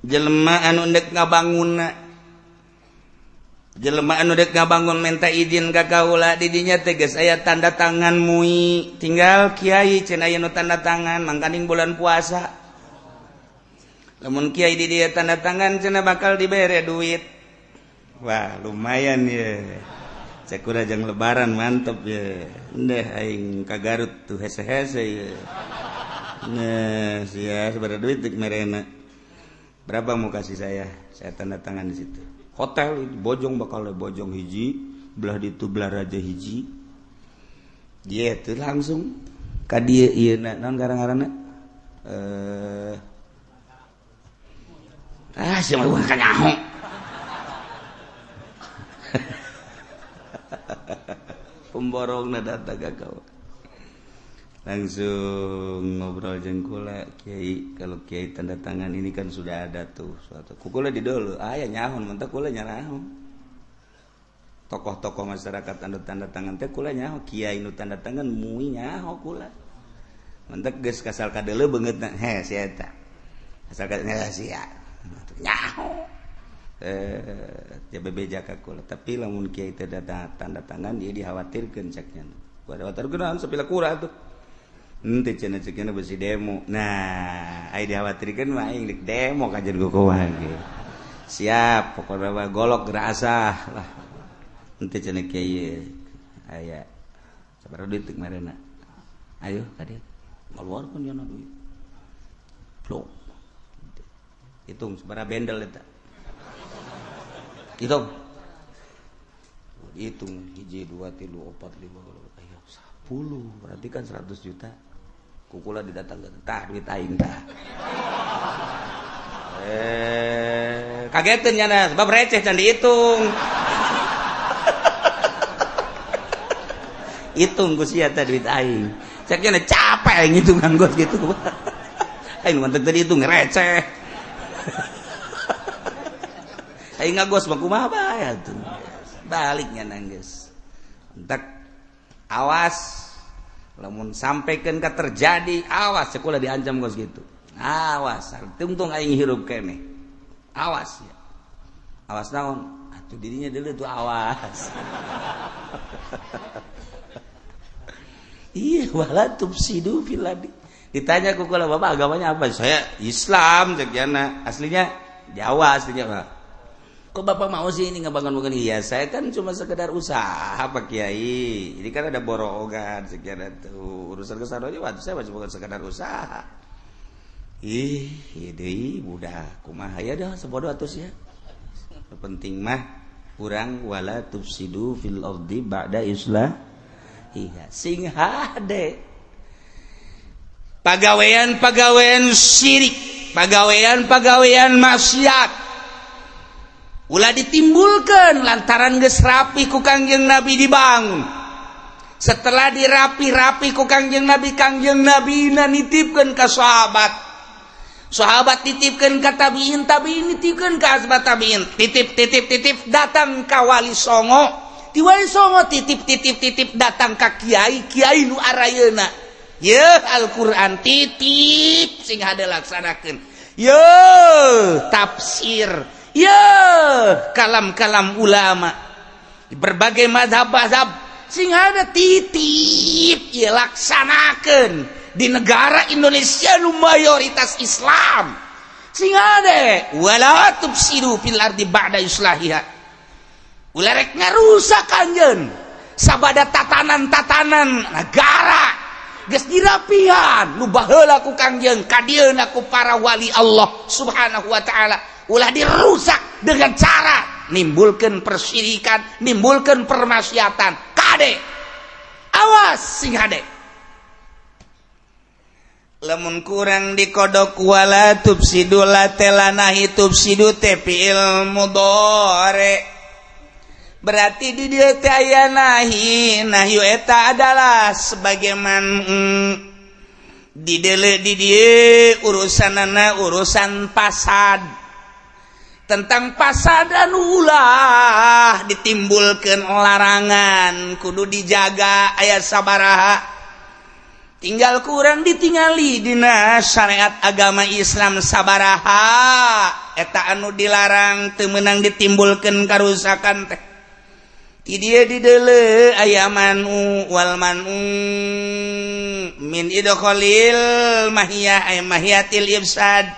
jelema anu dek ngabangun minta izin ka kaula di dinya teh geus aya tanda tangan MUI tinggal kiai cenah aya nu tanda tangan mangkaning bulan puasa lamun kiai di dia tanda tangan cenah bakal dibere duit. Wah lumayan ya cek jang lebaran mantep ya ndeh aing ka Garut tuh hese-hese ya nah sia seberapa duit merena berapa mau kasih saya tanda tangan di situ hotel Bojong bakal Bojong hiji belah ditu belah Raja hiji dia tuh langsung ka dieu ieu naon garang-garangna sia mah ka nyaho pemborongna datang ke kau langsung ngobrol jeung kula kiai kalau kiai tanda tangan ini kan sudah ada tuh suatu kula di dulu aya nyahon mentek kula nyaraho tokoh-tokoh masyarakat anu tanda tangan teh kula nyaho kiai nu tanda tangan MUI nyaho kula mentek geus kasal kadeuleu beungeutna sia eta kasal kadeuleu sia nyaho bebeja ka kula tapi lamun kiai teh tanda tangan dia dikhawatirkeun ceknya khawatirkeun sapila kura tuh henteu cenah cekna besi demo nah ai dikhawatirkeun mah aing dik demo kajen ku kumaha ge siap pokona mah golok gerasah lah henteu cenah kiai aya sabaraha duit teu marena ayo kade ngaluarkeun yana duit blok hitung sabaraha bendel eta hitung hiji 2 3 4 5 ayo 10 berarti kan 100 juta kukula didatangkeun tah duit aing tah kageteun nya sebab receh can dihitung hitung ku sia teh duit aing cek nya capek aing hitungan gos gitu aing mantep tadi hitung receh aing ngagos mah kumaha bae atuh baliknya nanggeus entek awas lamun sampekeun ka terjadi awas cek ulah diancam gos gitu awas tungtung aing hirup keneh awas ya awas naon atuh dirinya deuleu tuh awas iya wala tufsidu fil ardi Ditanya ku kula, "Bapak agamanya apa?" "Saya Islam," cek jana. Aslinya Jawa aslinya, Pak. "Kok Bapak mau sih ini ngebangun-bangun?" "Iya, saya kan cuma sekedar usaha, Pak Kiai. Ini kan ada borongan sekian tuh. Urusan kesana aja waktu saya cuma sekedar usaha." Ih, deui budak kumaha ya dah sebodoh atus ya. Penting mah urang wala tufsidu fil ardi ba'da islah. Iya, sing hade pagawean syirik, pagawean maksiat ulah ditimbulkan lantaran geus rapi ku Kangjeng Nabi dibangun. Setelah dirapi-rapi ku Kangjeng Nabi nitipkeun ka sahabat titipkeun ka tabiin nitipkeun ka asbat tabiin, titip datang ka wali songo, ti wali songo titip datang ka kiai nu arayeuna. Ya Al-Quran titip sing hade laksanakeun. Ya tafsir, ya kalam-kalam ulama di berbagai mazhab sing hade titip ya laksanakeun di negara Indonesia nu mayoritas Islam. Sing hade wala tufsidu fil ardi ba'da islahiha. Ulah rek ngarusak anjeun sabada tatanan negara geus dirapihan nu baheula ku Kangjeng kadieuna ku para wali Allah Subhanahu wa taala ulah dirusak dengan cara nimbulkeun persyirikan, nimbulkeun permaksiatan. Kade awas sing hade lamun kurang dikodok wala tufsidu latelanahi tufsidu te fi'il mudhari. Berarti di dieu teh aya nahyu eta adalah sebagaimana di dieu urusanana urusan pasad. Tentang pasadan ulah ditimbulkeun larangan kudu dijaga aya sabaraha. Tinggal kurang ditingali dina syariat agama Islam sabaraha eta anu dilarang teu meunang ditimbulkeun karusakan teh. Ti dieu di deuleu aya manu wal manu min idkhalil mahiyah ay mahiyatil ifsad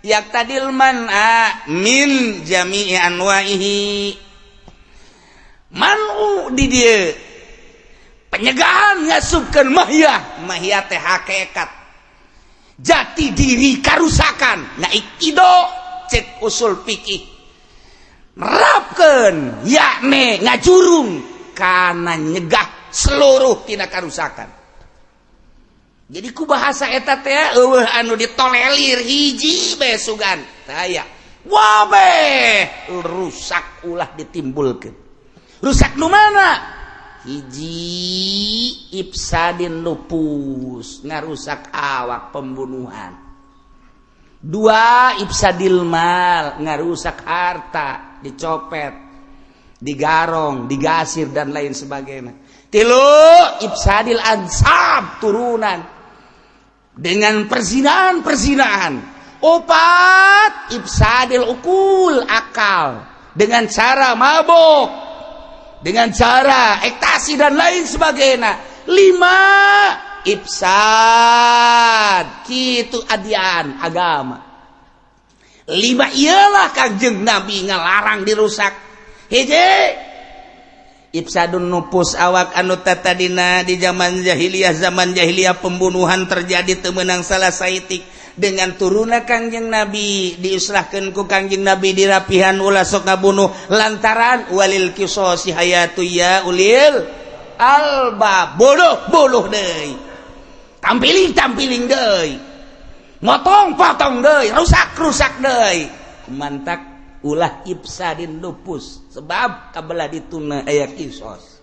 yaqtadil man'a min jami'i anwa'ihi. Manu di dieu penyegahan ngasupkeun mahiyah teh hakikat jati diri karusakan na ikido cek usul fikih nerapkeun yakni ngajurung kana nyegah seluruh tina karusakan. Jadi ku bahasa eta teh eueuh anu ditolelir hiji bae sugan taya wabeh rusak ulah ditimbulkeun. Rusak nu mana? Hiji ifsadin nufus ngarusak awak pembunuhan. Dua ifsadil mal ngarusak harta, dicopet, digarong, digasir dan lain sebagainya. Tilu ifsadil ansab turunan dengan perzinahan. Opat ifsadil ukul akal dengan cara mabuk, dengan cara ekstasi dan lain sebagainya. 5 ifsad kitu adian agama. 5 ialah Kangjeng Nabi ngalarang dirusak. Hiji ifsadun nufus awak anu tatadina di zaman jahiliyah pembunuhan terjadi teu meunang salah saitik dengan turuna Kangjeng Nabi diislahkeun ku Kangjeng Nabi dirapihan ulah sok ngabunuh lantaran walil qisasi hayatu ya ulil alba bodoh deui. Tampiling deui, motong deui, rusak deui. Mantak ulah ifsadin nufus sebab kabelah dituna aya qisas.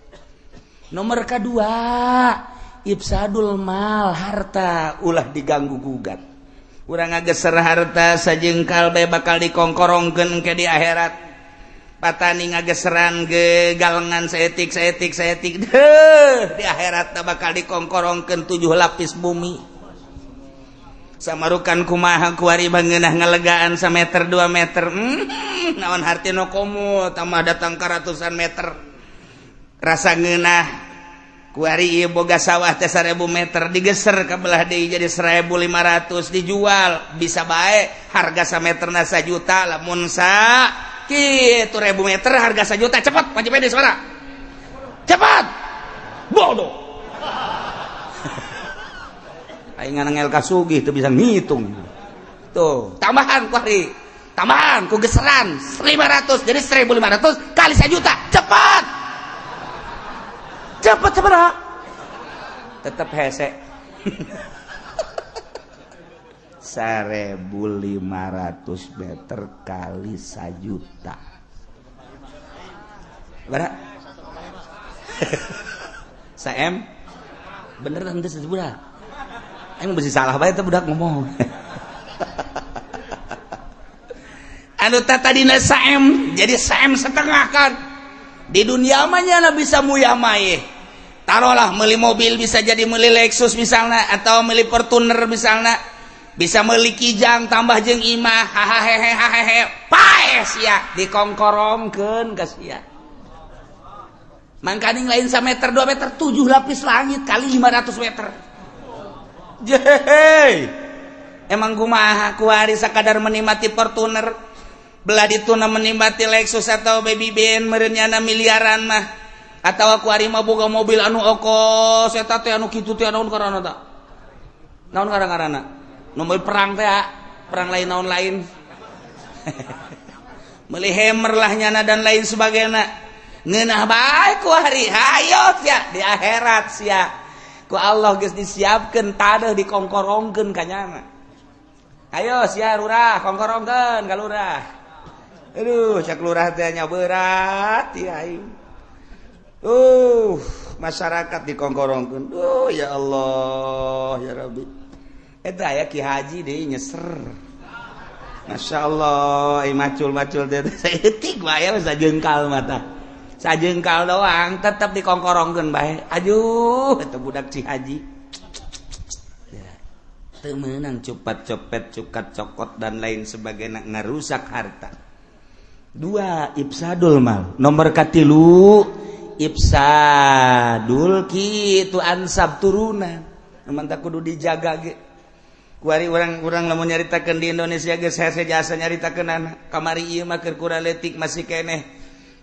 Nomor kedua, ifsadul mal harta ulah diganggu gugat. Urang ngageser harta sajengkal bae bakal dikongkorongkeun ke di akhirat. Patani ngageseran ge galengan saetik di akhirat bakal dikongkorongkeun 7 lapis bumi. Samarukan kumaha kuari bangeunah ngalegaan sameter 2 meter. Naon hartina komo tambah datang ka ratusan meter. Rasa ngeunah kuari ieu boga sawah teh 1000 meter digeser ka belah deui jadi 1500 dijual bisa bae harga sameterna 1 juta lamun kitu 1000 meter harga 1 juta cepet wajib pede suara cepet bodoh aing nganengel kasugih teu bisa ngitung tuh tambahan kuari tambahan ku geseran 500 jadi 1500 kali 1 juta cepet ha tetep hese 1500 meter kali 1 juta berapa? Saem bener kan teh budak aing bisi salah bae teh budak ngomong anu tadina saem jadi saem setengah kan di dunia mah nya bisa muyamae taruhlah meuli mobil bisa jadi meuli Lexus misalnya atau meuli Fortuner misalnya bisa meuli Kijang tambah jeung imah hahaha pae sia dikongkorongkeun ka sia mangkaning lain 1 meter 2 meter 7 lapis langit kali 500 meter jehey emang kumaha kuari sakadar menikmati Fortuner belah dituna menikmati Lexus atau baby Ben meureunnyana miliaran mah atau aku ari mah boga mobil anu okos eta teh anu kitu teh naon karana ta naon ngaranna nu mobil perang teh perang lain naon lain meuli Hammer lah nyana dan lain sebagainya ngeunah bae ku hari hayo sia di akhirat sia ku Allah geus disiapkeun tadeuh dikongkorongkeun ka nyana ayo sia lurah kongkorongkeun ka lurah aduh cak lurah teh nya berat ya aing masyarakat dikongkorongkeun ya Allah ya Rabbi eta aya Ki Haji deui nyeser masyaallah ai macul-macul teh saeutik wae sajengkal mata sajengkal doang tetep dikongkorongkeun bae aduh eta budak Ci Haji teu meunang cupat copet cukat cokot dan lain sebagainya ngarusak harta 2 ifsadul mal nomor katilu ifsadul kitu ansab turunan mantap kudu dijaga ge kuari urang lamun nyaritakeun di Indonesia geus hese jasa nyaritakeun anak kamari ieu mah keur kuraletik masih keneh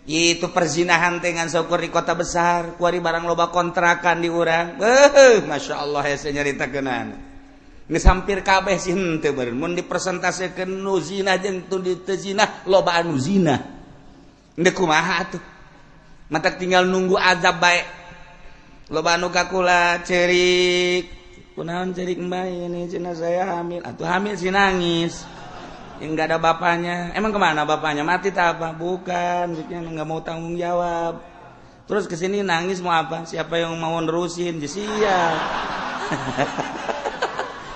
itu perzinahan teh ngan syukur di kota besar kuari barang loba kontrakan di urang masyaallah hese nyaritakeun anak geus hampir kabeh sih henteu beureun mun dipresentasekeun nu zina jeung teu zina loba anu zina endeu kumaha atuh matak tinggal nunggu azab bae loba anu kakula cerik kunaon cerik mbah ini cenah saya hamil atuh hamil si nangis yang enggak ada bapaknya emang kemana bapaknya mati tak apa bukan enggak mau tanggung jawab terus kesini nangis mau apa siapa yang mau nerusin siap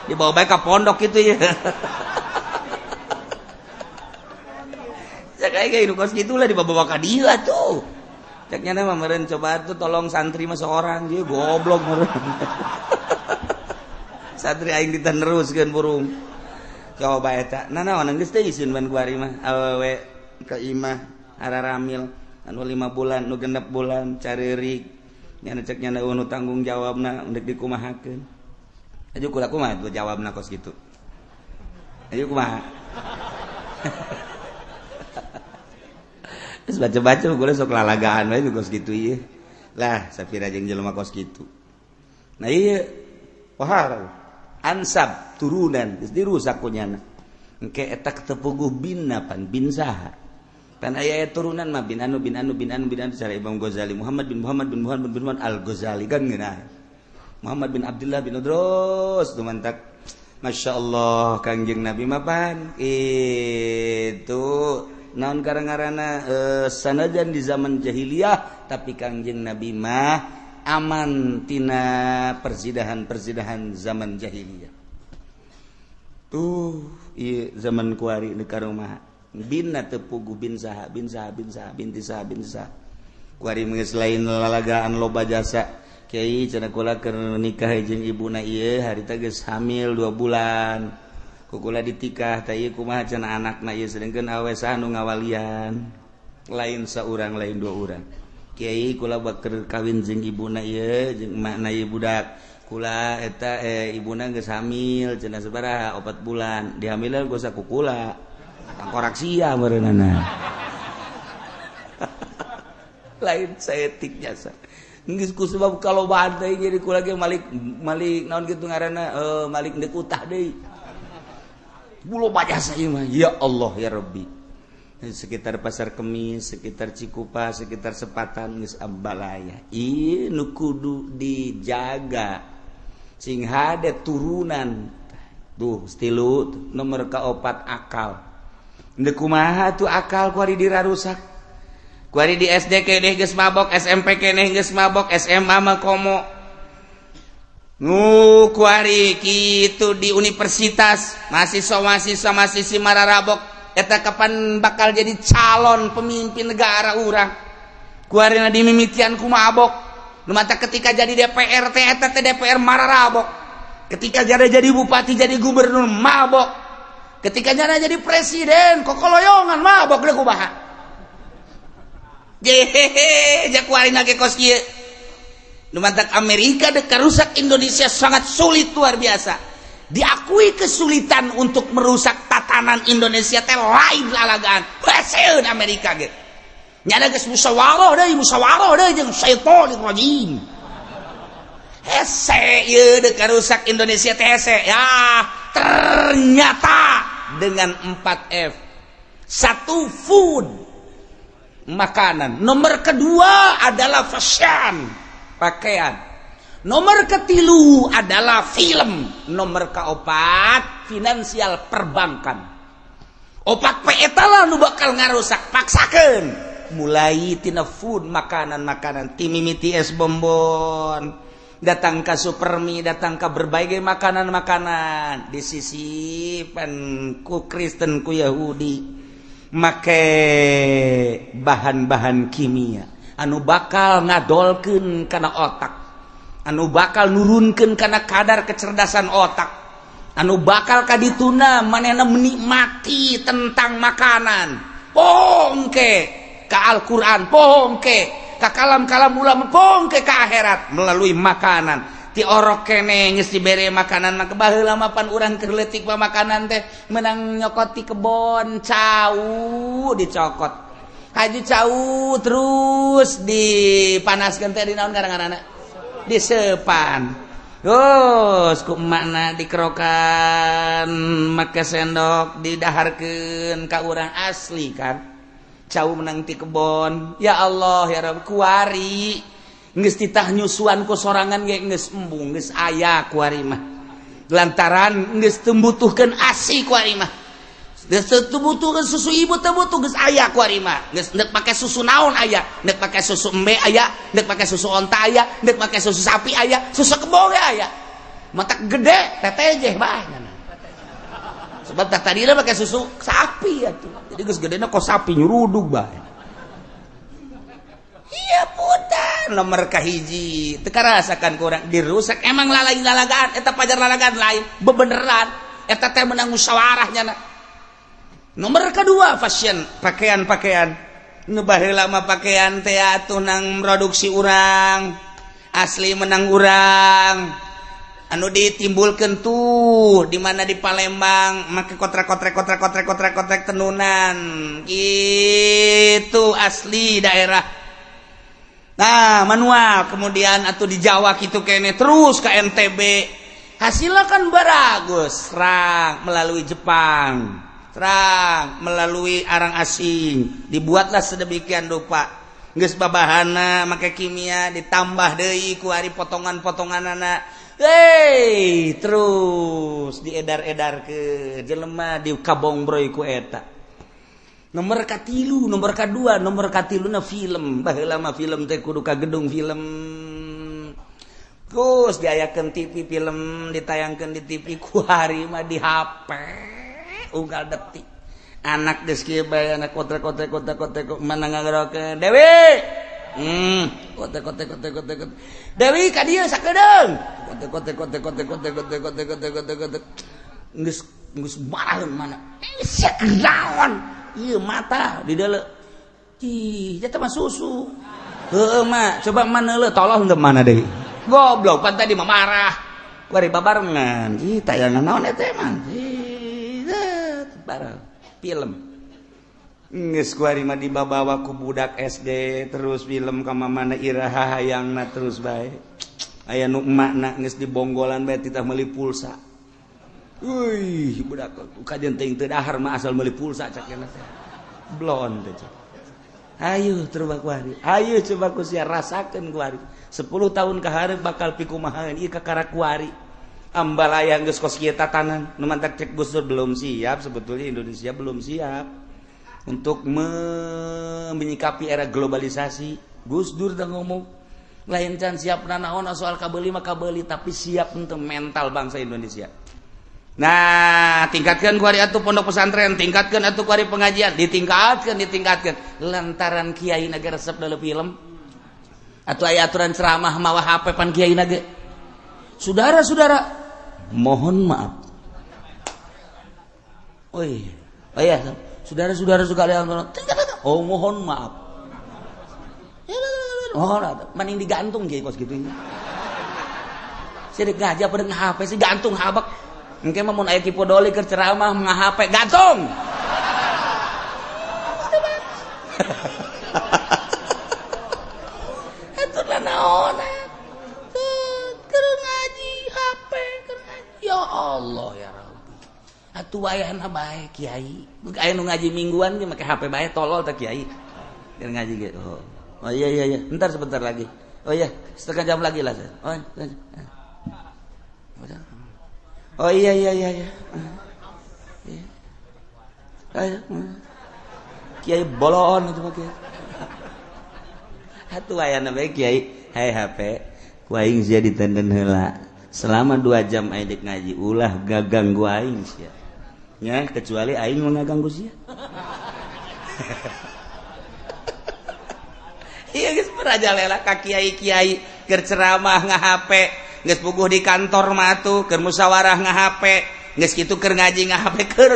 dibawa baik ke pondok gitu ya kayak gitu kos gitulah dibawa ke dia tuh ceknya nama meren coba tuh tolong santri mah seorang dia goblok meren santri aing diteneruskeun burung coba eta nah naon geus teh isin ban kuari mah awewe ka imah araramil anu 5 bulan nu 6 bulan careurik nya cek nya nu tanggung jawabna endek dikumahakeun aja kula kumaha tuh jawabna kos gitu ayo kumaha terus baca-baca kula sok lalagaan wae kos gitu ieu lah sapira jeung jelema kos gitu nah ieu wahar ansab turunan geus dirusak kunyana engke eta tepuguh binna pan bin saha pan aya turunan mah bin anu cara Imam Ghazali Muhammad bin Al-Ghazali kan ngeunah Muhammad bin Abdullah bin Idrus tu mantak Masya Allah kangjeng Nabi mapan itu naon karangarana sanajan di zaman jahiliyah tapi kangjeng Nabi mah aman tina persidahan zaman jahiliyah tuh ieu zaman kuari di karumah binna teu puguh bin saha binti saha kuari geus lain lalagaan loba jasa Kiai cenah kula keur nikah jeung ibuna ieu harita geus hamil 2 bulan. Ku kula ditikah teh ieu kumaha cenah anakna ieu sedengkeun awe sanu ngawalian. Lain saurang lain 2 urang. Kyai kula bakal kawin jeung ibuna ieu jeung emakna ieu budak. Kula eta ibuna geus hamil cenah sabaraha 4 bulan. Dihamilan gosa ku kula. Tangkorak sia meureunana. Lain saeutik jasa. Geus ku sebab kalau badai jadi kula ge malik naon kitu ngaranna malik deuk utah deui. Bulo bajasa ieu mah. Ya Allah ya Rabbi. Sekitar Pasar Kemis, sekitar Cikupa, sekitar Sepatan geus abbalaya. Ieu nu kudu dijaga. Sing hade turunan. Tuh, stilu nomor kaopat akal. Deuk kumaha tuh akal kuari dirarusak. Kuari di SD keneh geus mabok, SMP keneh geus mabok, SMA mah komo. Nu kuari kitu di universitas, mahasiswa mararabok eta kapan bakal jadi calon pemimpin negara urang. Kuarina dimimitian ku mabok. Nu mata ketika jadi DPR teh eta teh DPR mararabok. Ketika jadi bupati, jadi gubernur mabok. Ketika jadi presiden kokoloyongan mabok deuk kumaha. Jehehe, jak kuarina ge kos kieu. Nu mata Amerika deuk karusak Indonesia sangat sulit luar biasa. Diakui kesulitan untuk merusak tatanan Indonesia teh lain lalagaan. Hasil Amerika ge. Nyana geus musyawarah deui jeung syaitonir rajim. Hese ieu deuk karusak Indonesia teh hese. Ya, ternyata dengan 4F. 1 food, makanan. Nomor kedua adalah fashion, pakaian. Nomor ketilu adalah film. Nomor keopat finansial perbankan. Opat pe eta lah nu bakal ngarusak. Paksakeun mulai tina food makanan-makanan ti mimiti es bonbon datang ka Supermi, datang ka berbagai makanan-makanan disisipan ku Kristen ku Yahudi make bahan-bahan kimia anu bakal ngadolkeun kana otak, anu bakal nurunkeun kana kadar kecerdasan otak, anu bakal kadituna manehna menikmati tentang makanan. Pongke ka Al-Quran, pongke ka kalam-kalam ulama, pongke ka akhirat melalui makanan. Ti orok kene geus dibere makanan mah baheula mah pan urang keur leutik makanan teh menang nyokot ti kebon cau dicokot. Haji cau terus dipanaskeun teh di naon ngaranna? Disepan. Terus ku emakna dikerokan make sendok didaharkeun ka urang asli kan. Cau menang ti kebon. Ya Allah ya Rabb kuari geus titah nyusuan ku sorangan ge geus embung geus aya kuari mah. Lantaran geus teu butuhkeun ASI kuari mah. Geus teu butuhkeun susu ibu teu butuh geus aya kuari mah. Geus neuk make susu naon aya, neuk make susu embe aya, neuk make susu onta aya, neuk make susu sapi aya, susu kebo ge aya. Matak gede tetejeh bae. Sebab tadina pakai susu sapi atuh. Jadi geus gedena kos sapi nyurudug bae. Iya putar nomor kahiji teu karasakan ku urang dirusak emang lalain lalagaan eta pajar lalagaan lain bebeneran eta teh menang musyawarah nyana. Nomor kedua fashion pakaian-pakaian nu baheula mah pakaian teh atuh nang produksi urang asli menang urang anu ditimbulkeun tuh di mana di Palembang make kotrek tenunan itu asli daerah. Nah manual kemudian atuh di Jawa kitu kene terus ke NTB hasilnya kan bagus serang melalui Jepang, serang melalui arang asing dibuatlah sedemikian rupa geus babahana make kimia ditambah deui ku ari potongan-potonganana. Hey, terus diedar-edar ke jelema di kabongbroy ku eta. Nomor katilu, nomor kedua, nomor katiluna film. Baheula mah film teh kudu ka gedung film. Terus diayakeun TV film, ditayangkeun di TV ku hari mah di HP. Unggal detik. Anak geus kieu bae anak kotek-kotek mana ngagerokeun. Dewi. Kotek. Dewi ka dieu sakedeung. Kotek. Geus baraheun mana. Sia kenaon? Ieu mata di dalam. Ih, eta mah susu. Mak coba mana le tolong untuk mana deh goblok pan tadi marah kuari babarengan ih tayangan naon eta emang film geus kuari mah dibawa ku budak SD terus film ka mamana iraha hayangna terus bae aya nu emakna geus dibonggolan bae titah meuli pulsa euy budak kajian teuing teu dahar mah asal meuli pulsa cak kana teh blon teh cak ayo coba kuari ayo coba ku sia rasakeun kuari 10 tahun ka hareup bakal pikumahaeun ieu kakara kuari ambalaya geus kos kieu tatanan nu mantak cek Gus Dur belum siap sebetulnya Indonesia belum siap untuk menyikapi era globalisasi Gus Dur dah ngomong lain can siap naon soal kabeuli mah kabeuli tapi siap untuk mental bangsa Indonesia. Nah, tingkatkan kuari atuh pondok pesantren, tingkatkan atuh kuari pengajian, ditingkatkan. Lantaran kiai na resep dalam film. Atuh aya aturan ceramah mawa HP pan kiai na ge. Saudara-saudara, mohon maaf. Oh iya, saudara-saudara sekalian, oh mohon maaf. Oh, maning digantung kiai kos gitu. Saya ngajak pada HP sih gantung habak. Engke mah mun aya kipu doli keur ceramah ngahape gantung. Atuh naon? Keur ngaji HP, keur ngaji. Ya Allah ya Rabbi. Atuh wayahna bae kiai. Aya nu ngaji mingguan ge make HP bae tolol teh kiai. Keur ngaji ge. Oh iya. Entar sebentar lagi. Oh iya, setengah jam lagi lah. Oh iya. Ayo. Kiai bolon itu mah kiai. Atuh aya na bae kiai, hai HP, ku aing sia ditenden heula. Selama 2 jam aing dek ngaji ulah gaganggu aing sia. Nya kecuali aing mah ngaganggu sia. Iya geus merajalela ka kiai-kiai keur ceramah nga-HP. Geus puguh di kantor mah atuh keur musyawarah nga-HP geus kitu keur ngaji nga-HP keur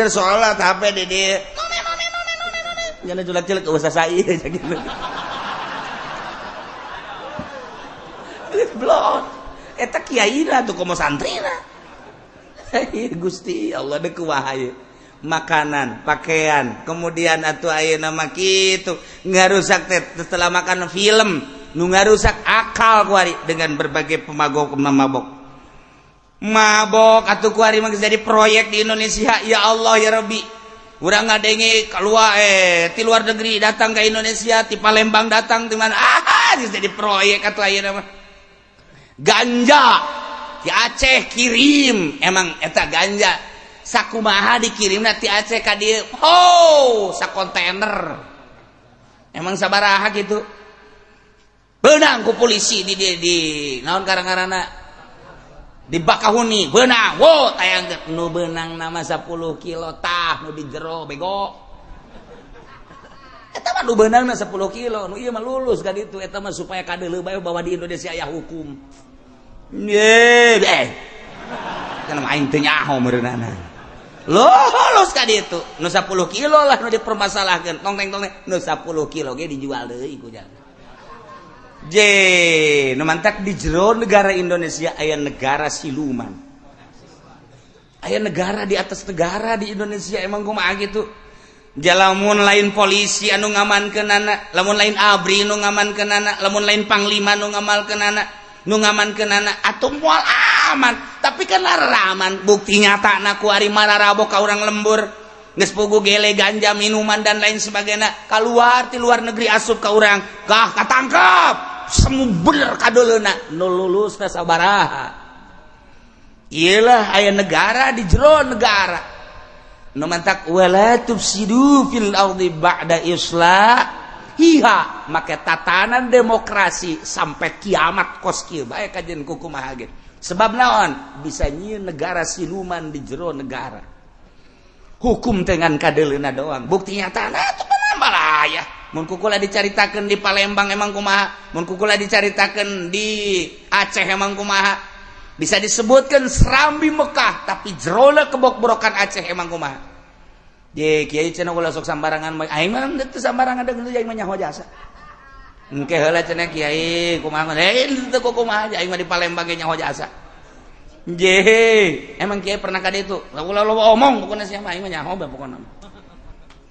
salat HP di dieu nya julak-julak usah sai cak kitu blon eta kiaina tuh komo santrina Gusti Allah deuk wahaya makanan pakaian kemudian atuh ayeuna mah kitu ngarusak teh setelah makan film nu ngarusak akal kuari dengan berbagai pemabok atuh kuari mah jadi proyek di Indonesia ya Allah ya Rabbi urang ngadenge keluar ti luar negeri datang ke Indonesia ti Palembang datang di mana jadi proyek atuh ayeuna mah ganja ti Aceh kirim emang eta ganja sakumaha dikirimna ti Aceh ka dieu sakontainer emang sabaraha gitu benang ku polisi di naon karang-karana di Bakahuni benang tayang nu benang nama 10 kilo tah nu di jero bego eta mah nu benang 10 kilo nu ieu mah lulus ka ditu eta mah supaya kadeuleu bae bahwa di Indonesia aya hukum kana mah aing teu nyaho meureunana lulus ka ditu nu 10 kilo lah nu dipermasalahkeun tong-teng nu 10 kilo ge dijual deui ku jangan nu mantak di jero negara Indonesia aya negara siluman. Aya negara di atas negara di Indonesia emang kumaha gitu. Jalamun lain polisi anu ngamankeunana, lamun lain ABRI nu ngamankeunana, lamun lain panglima nu ngamankeunana atuh moal aman. Tapi kan laraman bukti nyatana ku ari mararabok ka urang lembur. Geus puguh gele ganja minuman dan lain sebagainya keluar ti luar negeri asup ka urang kah katangkep semu bener kadoleuna nu lulus teh sabaraha iyalah aya negara di jero negara nu mantak wala tufsidu fil ardi ba'da islahiha make tatanan demokrasi sampai kiamat kos kieu bae kajian kumaha ge sebab naon bisa nyieun negara siluman di jero negara hukum dengan kadeulina doang bukti nyatana atuh balaya mun kukula dicaritakeun di Palembang emang kumaha mun kukula dicaritakeun di Aceh emang kumaha bisa disebutkan Serambi Mekah tapi jerona kebok-borokan Aceh emang kumaha Ye kiai cenah ulah sok sambarangan aing mah teu sambarangan deung aing mah nyaho jasa. Engke heula cenah kiai kumaha teu kumaha aing mah di Palembang ge nyaho jasa. Je, emang kiai pernah ka ditu? Ulah omong pokona sia mah aing mah nyaho bae pokona.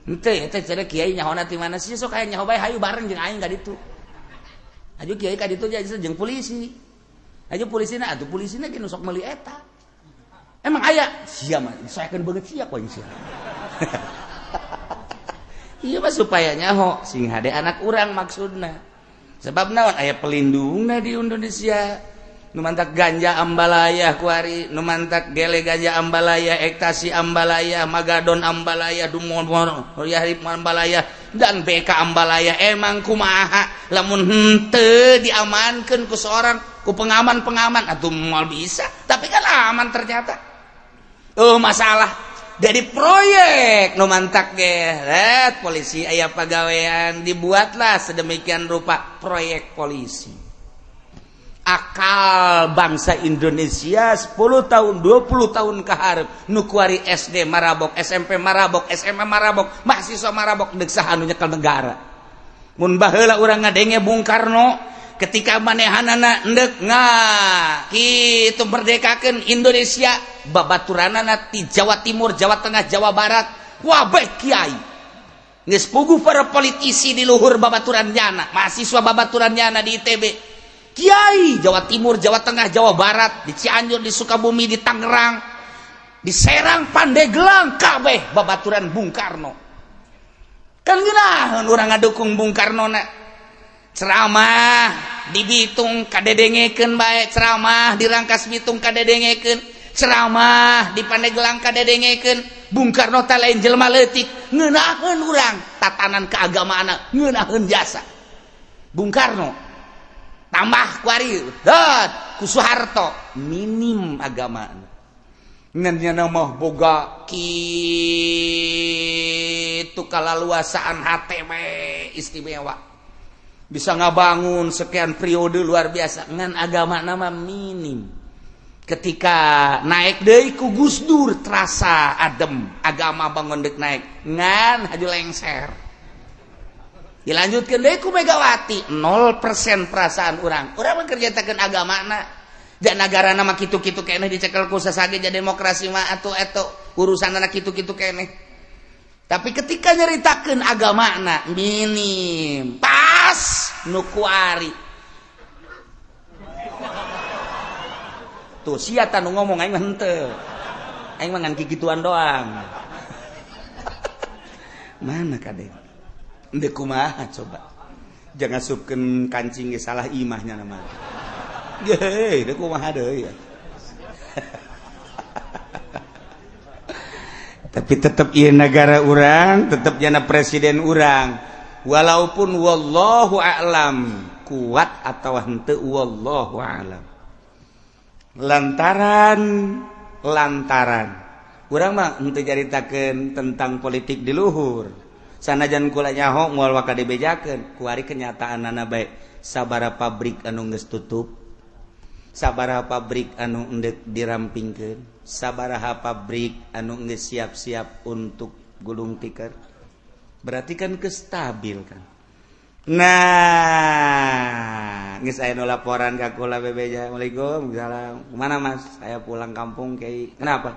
Henteu eta cenah kiai nyahona ti mana sih sok aya nyaho bae hayu bareng jeung aing ka ditu. Aju kiai ka ditu jeung polisi. Aju polisina atuh polisina ge nu sok meuli eta. Emang aya sia mah sayakeun beungeut sia ku aing sia. Iya mah supaya nyaho sing hade anak urang maksudna. Sebab naon aya pelindungna di Indonesia. Nu mantak ganja ambalaya kuari, nu mantak gele ganja ambalaya, ekstasi ambalaya, magadon ambalaya, dumon yahrib ambalaya dan BK ambalaya. Emang kumaha lamun henteu diamankeun ku seorang ku pengaman-pengaman atuh moal bisa, tapi kan aman ternyata. Masalah jadi proyek nu mantak ge polisi aya pagawean dibuatlah sedemikian rupa proyek polisi. Akal bangsa Indonesia 10 tahun 20 tahun ke hareup nu kuari SD marabok, SMP marabok, SMA marabok, mahasiswa marabok deuk saha nu nyekel negara. Mun baheula urang ngadenge Bung Karno ketika manehanana endek kitu merdekakeun Indonesia babaturanana ti Jawa Timur, Jawa Tengah, Jawa Barat wabeh kiai geus puguh para politisi di luhur babaturannyana, mahasiswa babaturannyana di ITB, kiai Jawa Timur, Jawa Tengah, Jawa Barat, di Cianjur, di Sukabumi, di Tangerang, di Serang, Pandeglang kabeh babaturan Bung Karno. Kan geunaheun urang ngadukung Bung Karno na ceramah di Bitung kadedengekeun bae, ceramah di Rangkas Bitung kadedengekeun, ceramah di Pandeglang kadedengekeun. Bung Karno teh lain jelema leutik, ngeunaheun urang tatanan keagamaana, ngeunaheun jasa. Bung Karno tambah kuari ku Soeharto minim agamaana. Ngan nya mah boga kitu kalaluasaan hate istimewa. Bisa ngabangun sekian periode luar biasa ngan agama nama minim. Ketika naik deui ku Gus Dur terasa adem, agama bangun deuk naik ngan haju lengser. Dilanjutkeun deui ku Megawati 0% perasaan urang mah kerjatakeun agamana dan negarana mah kitu-kitu keneh dicekel ku sasageja demokrasi mah atuh urusanna kitu-kitu keneh. Tapi ketika nyeritakeun agamana minim pas nu kuari tuh sia tanu ngomong aing mah henteu aing mah ngan kikituan doang. Mana kade endeu kumaha coba jangan supkeun kancing ge salah imahnya nama ge deuk kumaha deui ya. Tapi tetap ieu negara urang, tetap jana presiden urang. Walaupun wallahu a'lam kuat atau henteu wallahu a'lam. Lantaran urang mah henteu caritakeun tentang politik di luhur. Sanajan kula nyaho moal waka dibejakeun, kuari kenyataanana bae sabaraha pabrik anu geus tutup, sabaraha pabrik anu endek dirampingkeun, sabaraha pabrik anu geus siap-siap untuk gulung tikar. Berarti kan kestabil kan. Nah, geus aya nu laporan ka kula bebeja. Waalaikumsalam. Kemana Mas? Saya pulang kampung Kiai. Kenapa?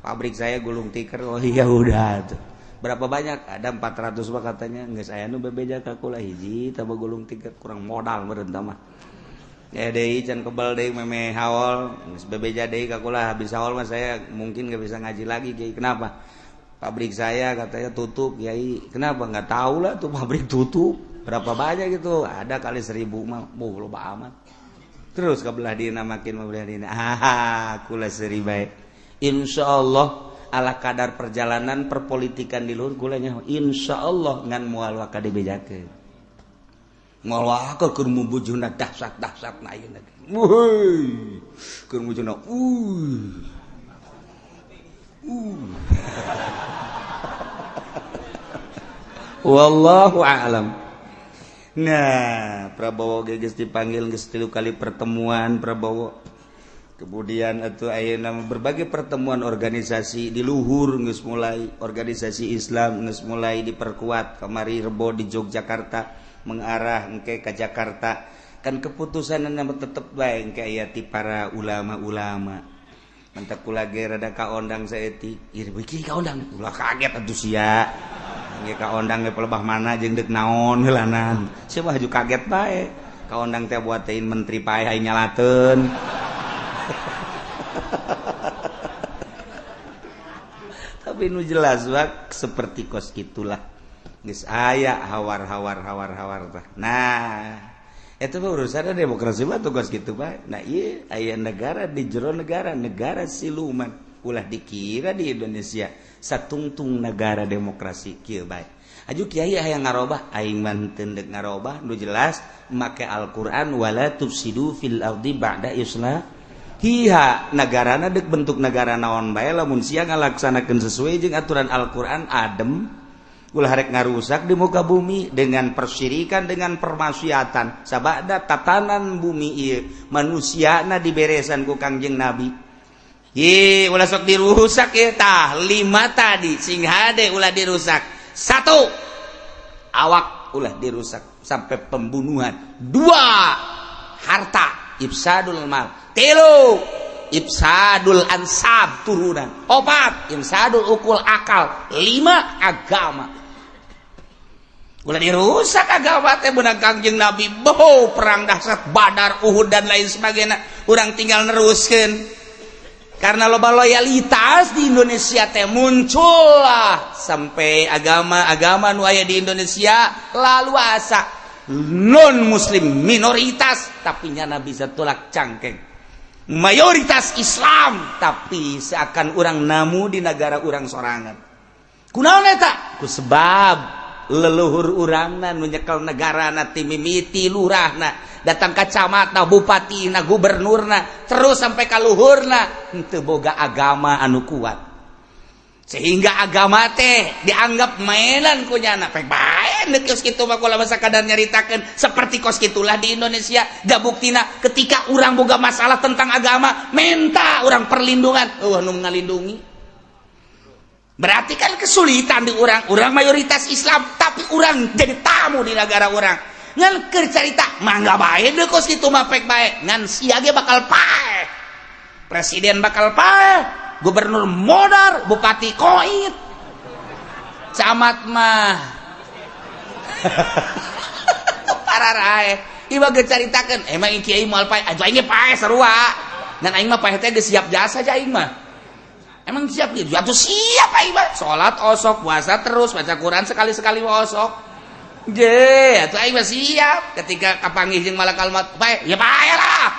Pabrik saya gulung tikar. Oh iya udah tuh. Berapa banyak? Ada 400 mah katanya. Geus aya nu bebeja ka kula hiji tambah gulung tikar kurang modal meureun tah mah. Ya deui can kebal deui meme haol, geus bebeja deui ka kula habis haol mah saya mungkin enggak bisa ngaji lagi Kiai. Kenapa? Pabrik saya katanya tutup Kiai. Kenapa? Enggak tahu lah tuh pabrik tutup. Berapa banyak gitu? Ada kali 1000 mah. Loba amat. Terus kabelah dina makin belah dina. Kula seuri bae. Insyaallah ala kadar perjalanan perpolitikan di luhur kula nyaho insyaallah ngan moal waka dibejakeun. Moal waka keur mubujuna dahsyat-dahsyatna ayeuna. Wuy. Keur mubujuna wallahu a'lam. Nah, Prabowo geus dipanggil geus 3 kali pertemuan Prabowo. Kemudian itu ayeuna berbagai pertemuan organisasi di luhur geus mulai, organisasi Islam geus mulai diperkuat. Kamari Rebo di Yogyakarta mengarah engke ka Jakarta. Kan keputusan nama tetep bae engke aya ti para ulama-ulama. Mantak kula ge rada kaondang saeutik. Ieu beuki kaondang. Ulah kaget atuh sia. Engke kaondang ge pelebah mana jeung deuk naon heulanan. Sia mah haju kaget bae. Kaondang teh buat teuin menteri pae hayang nyalateun. Tapi nu jelas wak seperti kos gitulah. Geus aya hawar tah. Nah, eta mah urusan demokrasi mah tugas kitu bae. Nah, ieu aya negara di jero negara siluman. Ulah dikira di Indonesia satungtung negara demokrasi kieu bae. Aju kiai hayang ngarobah, aing mah teu deuk ngarobah, nu jelas make Al-Qur'an wala tufsidu fil ardi ba'da islahiha. Nagarana deuk bentuk negara naon bae lamun sia ngalaksanakeun sesuai jeung aturan Al-Qur'an adem. Ulah rek ngarusak di muka bumi dengan persyirikan, dengan permaksiatan. Sabada tatanan bumi ieu manusiana diberesan ku Kangjeng Nabi. Ye ulah sok dirusak ieu tah. 5 tadi sing hade ulah dirusak. 1 awak ulah dirusak sampai pembunuhan. 2 harta ifsadul mal. 3 ifsadul ansab turunan. 4 ifsadul ukul akal. 5 agama. Ulah dirusak agama teh beunang Kangjeng Nabi boh perang dahsyat Badar, Uhud dan lain sebagainya. Urang tinggal neruskeun. Karena loba loyalitas di Indonesia teh muncul lah sampai agama-agama nu aya di Indonesia lalu asa non muslim minoritas tapi nyana bisa tolak cangkeng. Mayoritas Islam tapi seakan urang namu di negara urang sorangan. Kunaon eta? Ku sebab leluhur urangna nu nyekel negarana ti mimiti lurahna datang ka camatna bupatina gubernurna terus sampai ka luhurna henteu boga agama anu kuat sehingga agama teh dianggap mainan ku nyana pek bae neuk kios kitu mah kula sakadar nyaritakeun seperti kos kitulah di Indonesia da buktina ketika urang boga masalah tentang agama minta urang perlindungan nu ngalindungi. Berarti kan kesulitan di orang mayoritas Islam tapi orang jadi tamu di negara orang. Ngan keur carita mangga bae deuk kos kitu mah pek bae. Ngan sia ge bakal pae. Presiden bakal pae, gubernur modar, bupati koit. Camat mah pararae. Ieu ge caritakeun emang kiai moal pae, aja aing ge pae sarua. Dan aing mah pae teh geus siap jasa aja aing mah. Emang siap gitu? Atuh siap aing mah. Salat osok, puasa terus, baca Quran sekali-sekali osok. Je, atuh aing mah siap. Ketika kapanggih jeung malakal maut, bae, ya bae lah.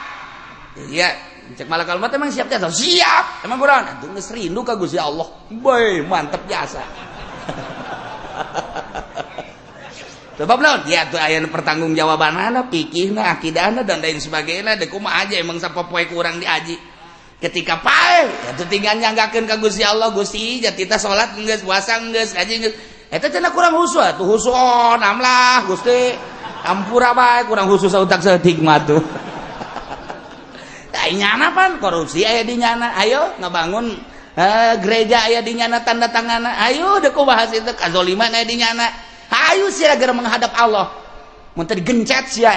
Ya, cek malakal maut emang siap teh? Siap. Emang kunaon? Atuh geus rindu ka Gusti Allah. Bae, mantep biasa. Sebab naon? Ya atuh aya pertanggungjawabanana, fikihna, akidahna dan lain sebagainya. Da kumaha aja emang sapopoe ku urang diaji. Ketika pae atuh tinggal nyanggakeun ka Gusti Allah Gusti jatita salat geus puasa geus haji geus eta cenah kurang husu atuh husuon amlah Gusti ampura bae kurang husu sautak saeutik mah tuh tah nyana pan korupsi aya di nyana ayo ngabangun gereja aya di nyana tanda tanganna ayo deuk bahas itu kazaliman aya di nyana ayo sia gara menghadap Allah mun teh digencet sia.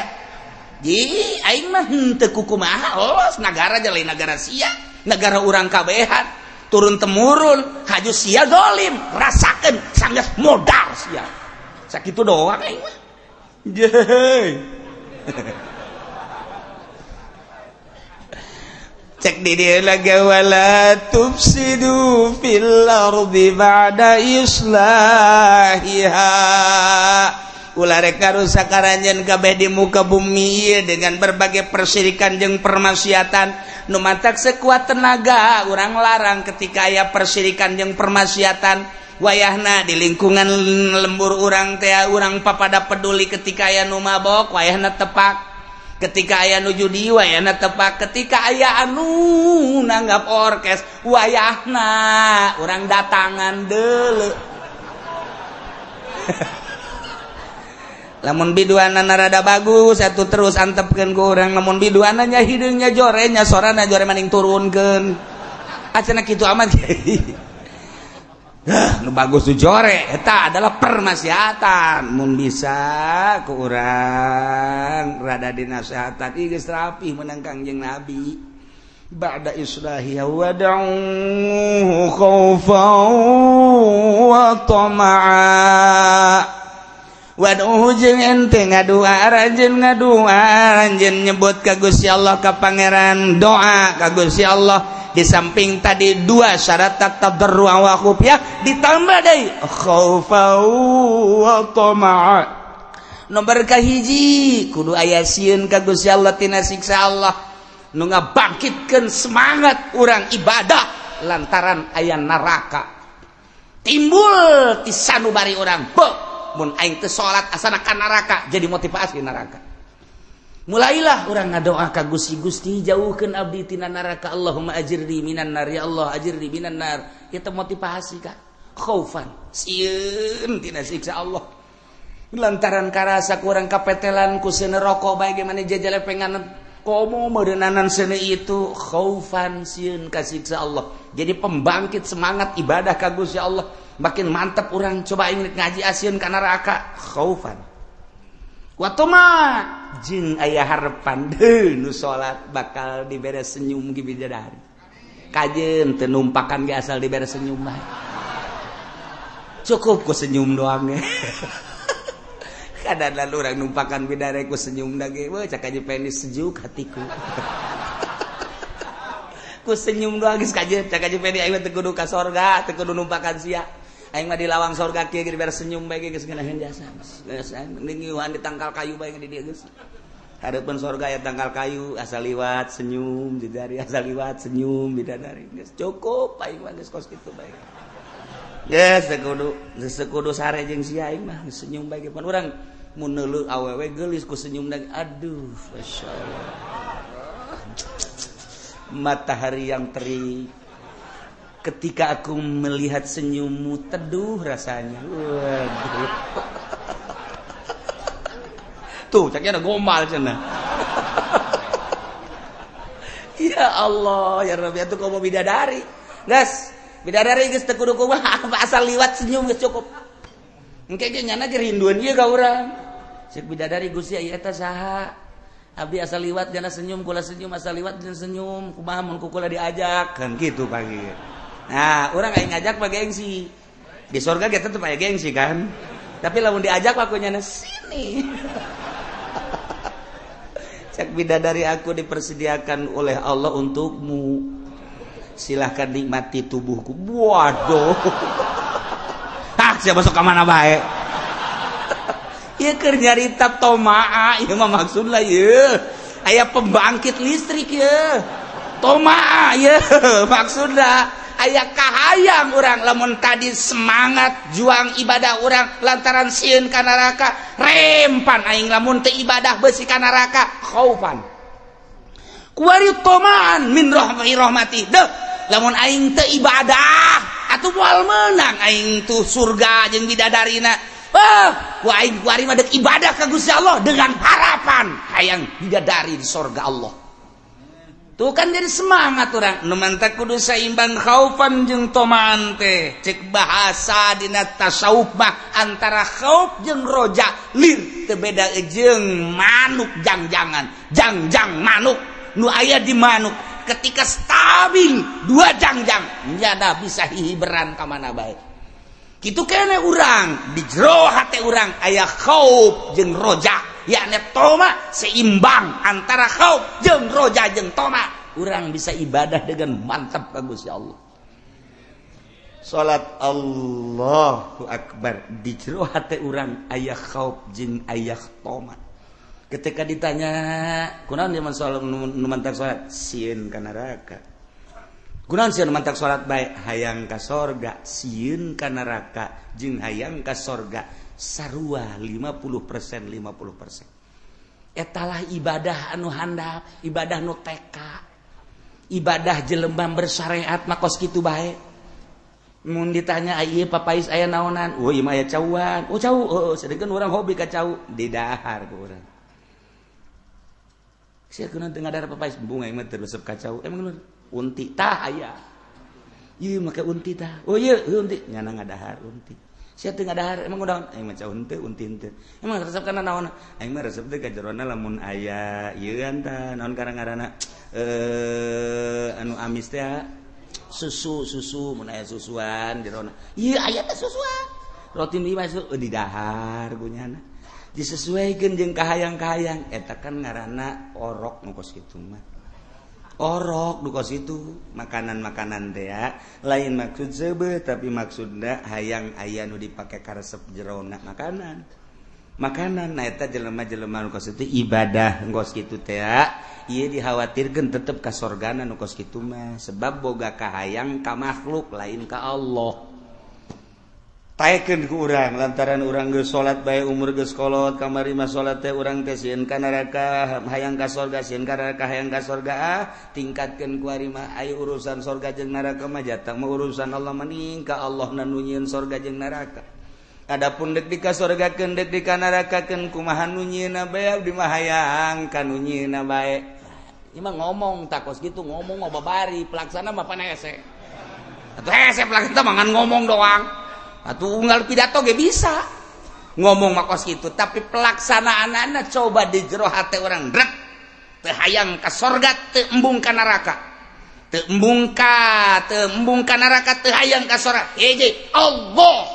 Ji aing mah henteu kukumaha los negara aja lain negara sia negara urang kabehan turun temurun haju sia zalim rasakeun sanggeus modal sia sakitu doang aing mah jeuh cek di dieu lagi wala tufsidu fil ardi ba'da islahiha. Ulah rek ngarusak karanjeun kabeh di muka bumi dengan berbagai persyirikan jeung permaksiatan nu mantak sekuat tenaga urang larang ketika aya persyirikan jeung permaksiatan wayahna di lingkungan lembur urang teh urang papada peduli ketika aya nu mabok wayahna tepak ketika aya nu judi wayahna tepak ketika aya anu nanggap orkes wayahna urang datangan deuleu lamun biduana rada bagus satu terus antepkeun ku urang lamun biduana nya hidungnya jore nya sorana jore maning turunkeun acenah kitu amat nu bagus tuh jore eta adalah permaksiatan mun bisa ku urang rada dinasehatan ieu geus rapi menang Kangjeng Nabi ba'da islahi wad'u khaufan wa tama'a waduh jeung ente ngadua ranjeun nyebut ka Gusti Allah ka pangeran doa ka Gusti Allah di samping tadi dua syarat tadarru wa khufyah ditambah deui khaufa wa tama'a nomor kahiji kudu aya sieun ka Gusti Allah tina siksa Allah nu ngabangkitkeun semangat urang ibadah lantaran aya neraka timbul ti sanubari urang mun aing teu salat asana ka neraka jadi motivasi neraka mulailah urang ngadoa ka Gusti jauhkeun abdi tina neraka Allahumma ajirni minan nar ya Allah ajirni minan nar eta motivasi ka khaufan sieun tina siksa Allah lantaran karasa kurang kapetelan ku seuneu rokok bae ge mane jajalepengan komo meureunnanan seuneu itu khaufan sieun ka siksa Allah jadi pembangkit semangat ibadah ka Gusti Allah makin mantap orang coba ingin ngaji asieun ka neraka khaufan wa tama jeung aya harepan deui nu salat bakal dibere senyum ge bidadari kajeun teu numpakan ge asal dibere senyum bae cukup ku senyum doang ge kadang lalu urang numpakan bidadari ku senyum da ge we cak aja penis sejuk hatiku ku senyum doang geus kajeun cak aja penis aing teu kudu ka sorga teu kudu numpakan sia aing mah di lawang sorga kieu ge dibere senyum bae geus ngeunaheun jasa geus ninggiuhan di tangkal kayu bae di dieu geus hareupeun sorga aya tangkal kayu asal liwat senyum bidadari asal liwat senyum bidadari geus cukup aing mah geus kos kitu bae geus sekudu sare jeung sia aing mah senyum bae pun urang mun neuleuh awewe geulis ku senyum da aduh masyaallah matahari yang terik ketika aku melihat senyummu teduh rasanya waduh tuh caknya ada gombal cenah ya Allah ya Rabbi atuh komo bidadari gas bidadari geus teu kudu kumaha asal liwat senyum geus cukup engke ge nyana ge rinduan ieu ka urang ceuk bidadari Gusti aya eta saha abdi asal liwat jana senyum kula senyum asal liwat jana senyum kumaha mun kula diajak kan kitu pagi. Nah, orang aing ngajak mah gengsi. Di surga kita tetep aya gengsi kan. Tapi lamun diajak akunya sini. Cak bidadari aku dipersediakan oleh Allah untukmu. Silahkan nikmati tubuhku. Waduh. Hah, siapa masuk ke mana bae? Ieu keur nyarita tomaa, ieu mah maksudna ieu. Aya pembangkit listrik ieu. Tomaa ieu maksudna aya kahayang urang lamun tadi semangat juang ibadah urang lantaran sieun ka neraka rempan aing lamun teu ibadah beusi ka neraka khaufan kuari tomaan min rahmati deuh lamun aing teu ibadah atuh moal meunang aing tuh surga jeung bidadarina ku aing kuari mah deuk ibadah ka Gusti Allah dengan harapan hayang bidadari di surga Allah. Tuh kan jadi semangat orang nu mantap kudu saimbang khaufan jeung tomaan teh cek bahasa dina tasawuf mah antara khauf jeung roja lir teu beda jeung manuk jangjangan jangjang manuk nu aya di manuk ketika stabil dua jangjang nyana bisa hiberan ka mana bae kitu keneh urang di jero hate urang aya khauf jeung roja yakni toma seimbang antara khauf jeung roja jeung toma urang bisa ibadah dengan mantap ka Gusti Allah salat Allahu akbar di jero hate urang aya khauf jeung aya toma ketika ditanya kunaon ieu salat nu mantap salat sieun ka neraka kunaon sieun mantap salat bae hayang ka sorga sieun ka neraka jeung hayang ka sorga sarua 50% etalah ibadah anu handap ibadah nu teka ibadah jelema bersyariat makos kitu bae mun ditanya ieu papais aya naonan ieu mah aya cauan cau sedengkeun urang hobi ka cau di dahar ku urang sia keuna teu ngadahar papais bunga mah teu resep ka cau emang unti tah aya ieu make unti tah ieu unti nyana ngadahar unti sia teu ngadahar emang udah aing mah cau henteu unti henteu emang resep kana naon aing mah resep teh ka jerona lamun aya ieu anta naon ngaranna anu amis teh susu mun aya susuan jerona ieu aya teh susuan roti mie masuk di dahar kunyana disesuaikeun jeung kahayang-kahayang eta kan ngaranna orok nu kos kitu mah orok nu kos itu makanan-makanan teh ya lain maksud seubeuh tapi maksudna hayang aya nu dipake karesep jerona makanan nah eta jelema-jelema nu kos itu ibadah kos kitu teh ya ieu dikhawatirkeun tetep ka sorgana nu kos kitu mah sebab boga kahayang ka makhluk lain ka Allah taekeun ku urang lantaran urang geus salat bae umur geus kolot kamari mah salat teh urang teh sieun ka neraka hayang ka sorga sieun ka neraka hayang ka sorga tingkatkeun ku ari mah aya urusan sorga jeung neraka mah jatah mah urusan Allah mending ka Allah na nu nyieun sorga jeung neraka adapun deuk di ka sorgakeun deuk di ka nerakakeun kumaha nu nyieunna bae abdi mah hayang ka nu nyieunna bae ieu mah ngomong takos kitu ngomong mah babari pelaksana mah panese atuh hese pelaksana mah ngan ngomong doang atuh unggal pidato ge bisa ngomong mah kos kitu tapi pelaksanaanna coba di jero hate urang drek teu hayang ka sorga teu embung ka neraka teu embung ka neraka teu hayang ka sorga hiji Allah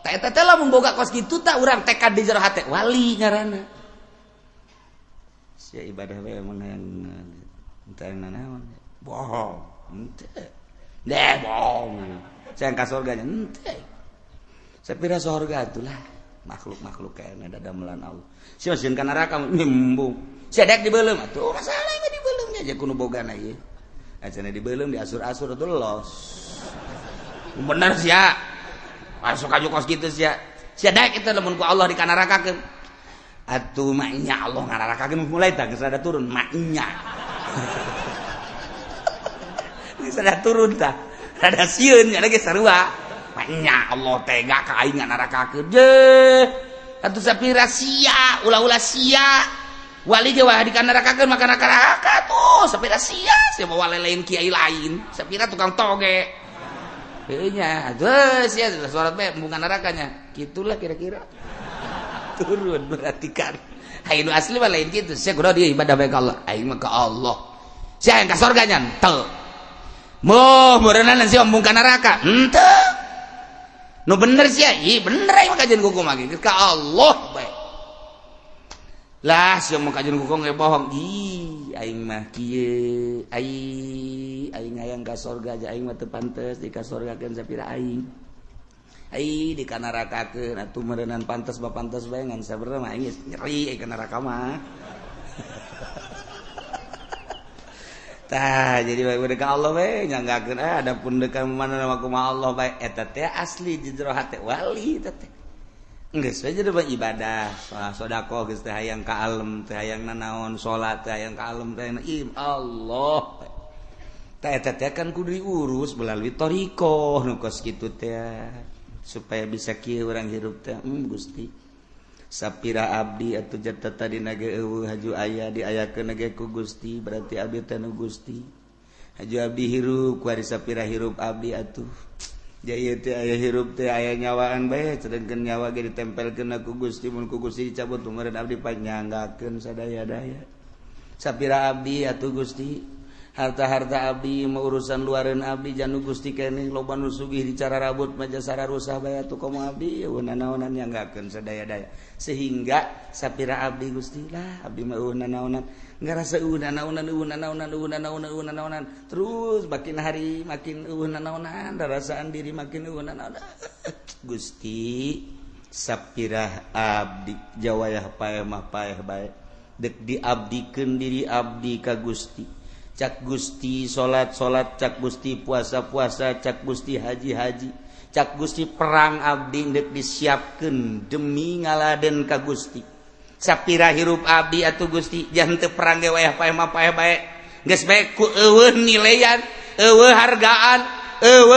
ta eta teh lamun boga kos kitu tah urang tekad di jero hate wali ngaranna sia ibadah bae mun hayang teu naon bohong henteu bohong sayang ka sorganya henteu sapira sorga itulah makhluk-makhluk kayaknya dadamelan Allah sia sieun ka neraka mimbung sia dek dibeulem atuh masalah mah dibeulem aja kudu bogana ieu acana dibeulem diasur-asur atuh los bener sia masuk aju kos kitu sia dek itu lamun ku Allah di ka nerakakeun atuh mah nya Allah ngararakakeun mulai tah geus rada turun mah nya geus rada turun tah rada sieun nya ge sarua nya Allah tega ka aing ngararakakeun je atuh sapira sia ulah-ulah sia wali ge wah di ka nerakakeun maka neraka tuh sapira sia mah wali lain kiai lain sapira tukang toge heuh nya atuh sia salat bae embung ka nerakanya kitulah kira-kira turun berarti kan aing nu asli mah lain kitu sia kudu dia ibadah bae ka Allah aing mah ka Allah sia yang ka surganya henteu moh meureunana sia embung ka neraka henteu nu bener sia ieu bener aing mah kajian kuku mah ka Allah bae lah sia mah kajian kuku ge bohong ih aing mah kieu aing hayang ka surga aja aing mah teu pantes di ka surgakeun sapira aing di ka nerakakeun atuh meureunana pantes ba pantes bae ngan sabenerna mah aing nyeri ka neraka mah tah jadi bae ka Allah bae nyanggakeun adapun deuk mana nama kumaha Allah bae eta teh asli di jero hate wali eta teh geus we jadi ibadah sedekah geus teh hayang ka alam teh hayang nanaon salat teh hayang ka alam teh Allah tah eta teh kan kudu diurus melalui thariqah nu kos kitu teh supaya bisa kieu urang hirup teh Gusti sapira abdi atuh jatah tadina ge eueuh haju aya diayakeun ge ku Gusti berarti abdi teh nu Gusti haju abdi hirup ku ari sapira hirup abdi atuh ja ieu teh aya hirup teh aya nyawaan bae sedengkeun nyawa ge ditempelkeun ku Gusti mun ku Gusti dicabut meureun abdi panyanggakeun sadaya-daya sapira abdi atuh Gusti harta-harta abdi mah urusan luareun abdi janu Gusti keneh loba nu sugih di cara rabut mah jasa rusah bae atuh komo abdi naonan nyanggakeun sadaya-daya sehingga sapira abdi Gusti lah abdi mah naonan ngarasa naonan terus makin hari makin naonan rasaan diri makin naonan Gusti sapira abdi jawayah paeh mah paeh bae dek diabdikeun diri abdi ka Gusti cak Gusti salat cak Gusti puasa cak Gusti haji cak Gusti perang abdi dek disiapkeun demi ngaladen ka Gusti sapira hirup abdi atuh Gusti jangan teu perang ge wayah paeh mah paeh bae geus bae ku eueuh nilean eueuh hargaan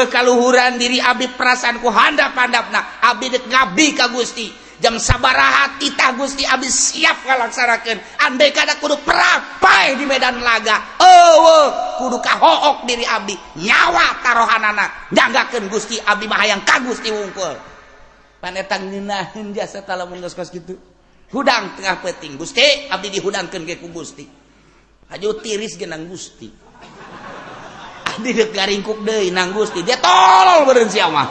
kaluhuran diri Abi perasaanku handap-handapna Abi dek ngabdi ka Gusti jam sabaraha titah Gusti Abi siap ngalaksanakeun andai kada kudu perang paeh di medan laga kudu kahook diri Abi nyawa tarohanana jagakeun Gusti Abi mah hayang ka Gusti wungkul pan eta ngeunaheun jasa tah lamun geus kos kitu hudang tengah peuting Gusti Abdi dihudangkeun ge ku Gusti haju tiris ge nang Gusti Abdi deuk garingkuk deui nang Gusti dia tolol beureun sia mah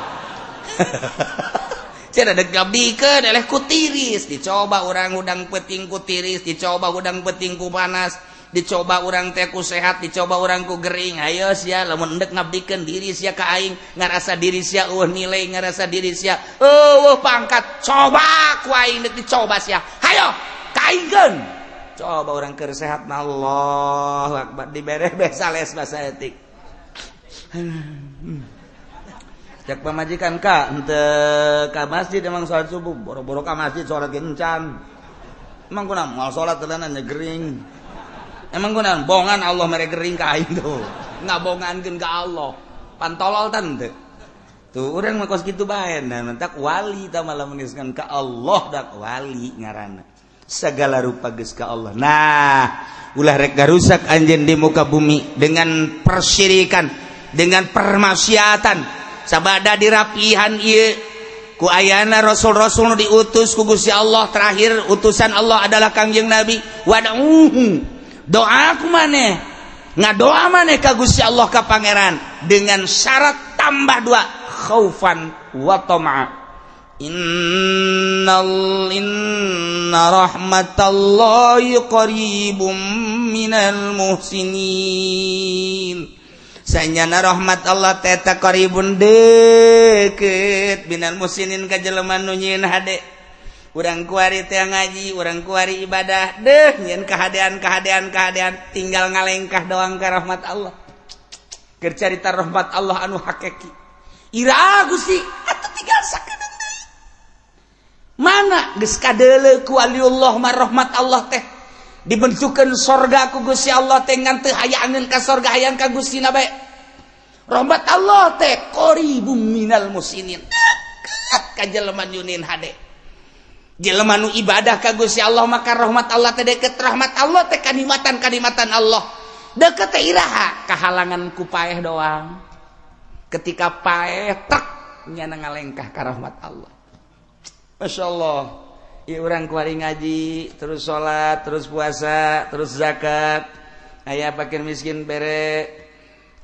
cenah deuk ngabdikeun eleh ku tiris dicoba urang hudang peuting ku tiris dicoba hudang peuting ku panas dicoba urang teh ku sehat dicoba urang ku gering ayo sia lamun endek ngabdikeun diri sia ka aing ngarasa diri sia nilai ngarasa diri sia pangkat coba ku aing deuk dicoba sia hayo kaingkeun coba urang keur sehat na Allahu akbar diberes sales basa etik cek pamajikan ka henteu ka masjid emang salat subuh boro-boro ka masjid salat ge encan emang kunaon moal salat teulenan gering emang kunaon bongan Allah mere gering ka aing tuh ngabongankeun ka Allah pantolol tan teu tuh urang mah kos kitu bae nah mentak wali tah malah meniskan ka Allah dak wali ngaranna segala rupa geus ka Allah nah ulah rek garusak anjeun di muka bumi dengan persyirikan dengan permaksiatan sabada dirapihan ieu ku ayana rasul-rasul nu diutus ku Gusti Allah terakhir utusan Allah adalah Kangjeng Nabi wad'uhu doa ku maneh ngadoa maneh ka Gusti Allah ka pangeran dengan syarat tambah dua khaufan wa tama'a inna rahmatallahi qaribum minal muhsinin sanyana rahmat Allah teta qaribun deukeut minal muhsinin ka jelema nu nyieun hade urang kuari teh ngaji urang kuari ibadah deuh nyieun kahadean tinggal ngalengkah doang ka rahmat Allah keur carita rahmat Allah anu hakiki ira Gusti atuh tinggal sakedeung deui mana geus kadeuleu ku waliullah mah rahmat Allah teh dibentukeun sorga ku Gusti Allah teh ngan teu hayaangeun ka sorga hayang ka Gusti na bae rahmat Allah teh qaribum minal musinin dekat ka jelema nyunin hade jelema nu ibadah ka Gusti Allah maka rahmat Allah teh deket rahmat Allah teh kanikmatan Allah deket teh iraha kahalangan ku paeh doang ketika paeh tek nyana ngalengkah ka rahmat Allah masyaallah ieu urang kuari ngaji terus salat terus puasa terus zakat aya fakir miskin bere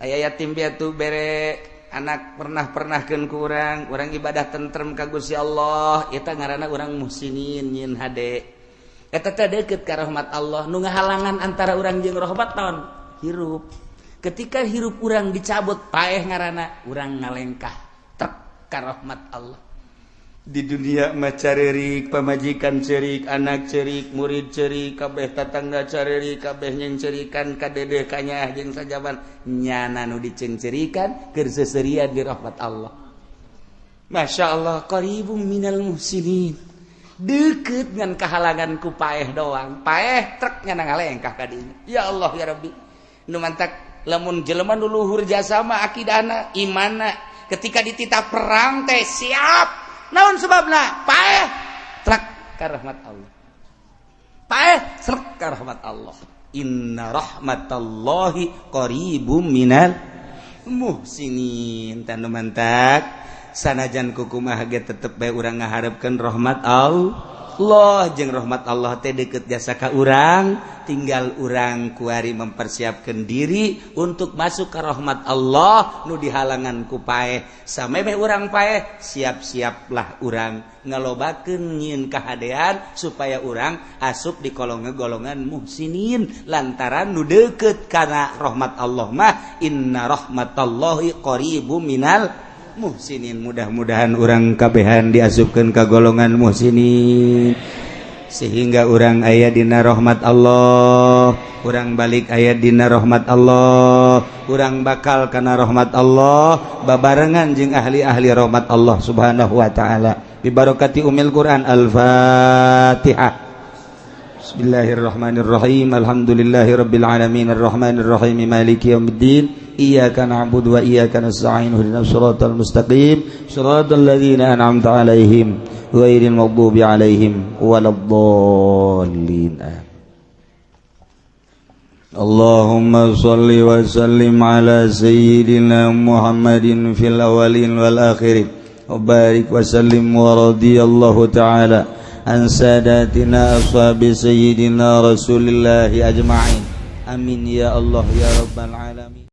aya yatim piatu bere anak pernahkeun ku urang ibadah tentrem ka Gusti Allah eta ngaranna urang muhsinin nyieun hade eta teh deukeut ka rahmat Allah nu ngahalangan antara urang jeung rahmat naon hirup ketika hirup urang dicabut paeh ngaranna urang ngalengkah tek ka rahmat Allah di dunia mah carerik pamajikan cerik anak cerik murid cerik kabeh tatangga carerik kabeh nyeng cerikan kadedeh kanyah jeung sajaban nyana nu dicencerikan keur seserian di rahmat Allah masyaallah qaribum minal muhsinin deukeut ngan kahalangan ku paeh doang paeh trek nyana ngalengkah ka dinya ya Allah ya Rabbi nu mantak lamun jelema nu luhur jasa mah akidahna imanna ketika dititah perang teh siap naon sebabna paeh trek ka rahmat Allah paeh trek ka rahmat Allah inna rahmatallahi qaribum minal muhsinin tanu mantak sanajan kukumaha ge tetep bae urang ngaharepkeun rahmat Allah jeung rahmat Allah teh deukeut jasa ka urang tinggal urang kuari mempersiapkan diri untuk masuk ke rahmat Allah nu dihalangan ku paeh samemeh urang paeh siap-siaplah urang ngalobakeun nyieun kahadean supaya urang asup di golongan muhsinin lantaran nu deukeut kana rahmat Allah mah inna rahmatallahi qaribum minal muhsinin mudah-mudahan urang kabehan diasupkeun ka golongan muhsinin sehingga urang aya dina rahmat Allah urang balik aya dina rahmat Allah urang bakal kana rahmat Allah babarengan jeung ahli-ahli rahmat Allah subhanahu wa ta'ala bi barakati umil Quran al-Fatihah Bismillahirrahmanirrahim. Alhamdulillahirabbil alamin arrahmanir rahim maliki yaumiddin. Iyyaka na'budu wa iyyaka nasta'in ihdinas siratal mustaqim siratal ladzina an'amta 'alaihim ghairil maghdubi 'alaihim waladdallin. Allahumma shalli wa sallim ala sayyidina Muhammadin fil awwalin wal akhirin wa barik wa sallim wa radiyallahu ta'ala an sadatina ashabi sayyidina rasulillahi ajma'in. Amin ya Allah ya rabbal alamin.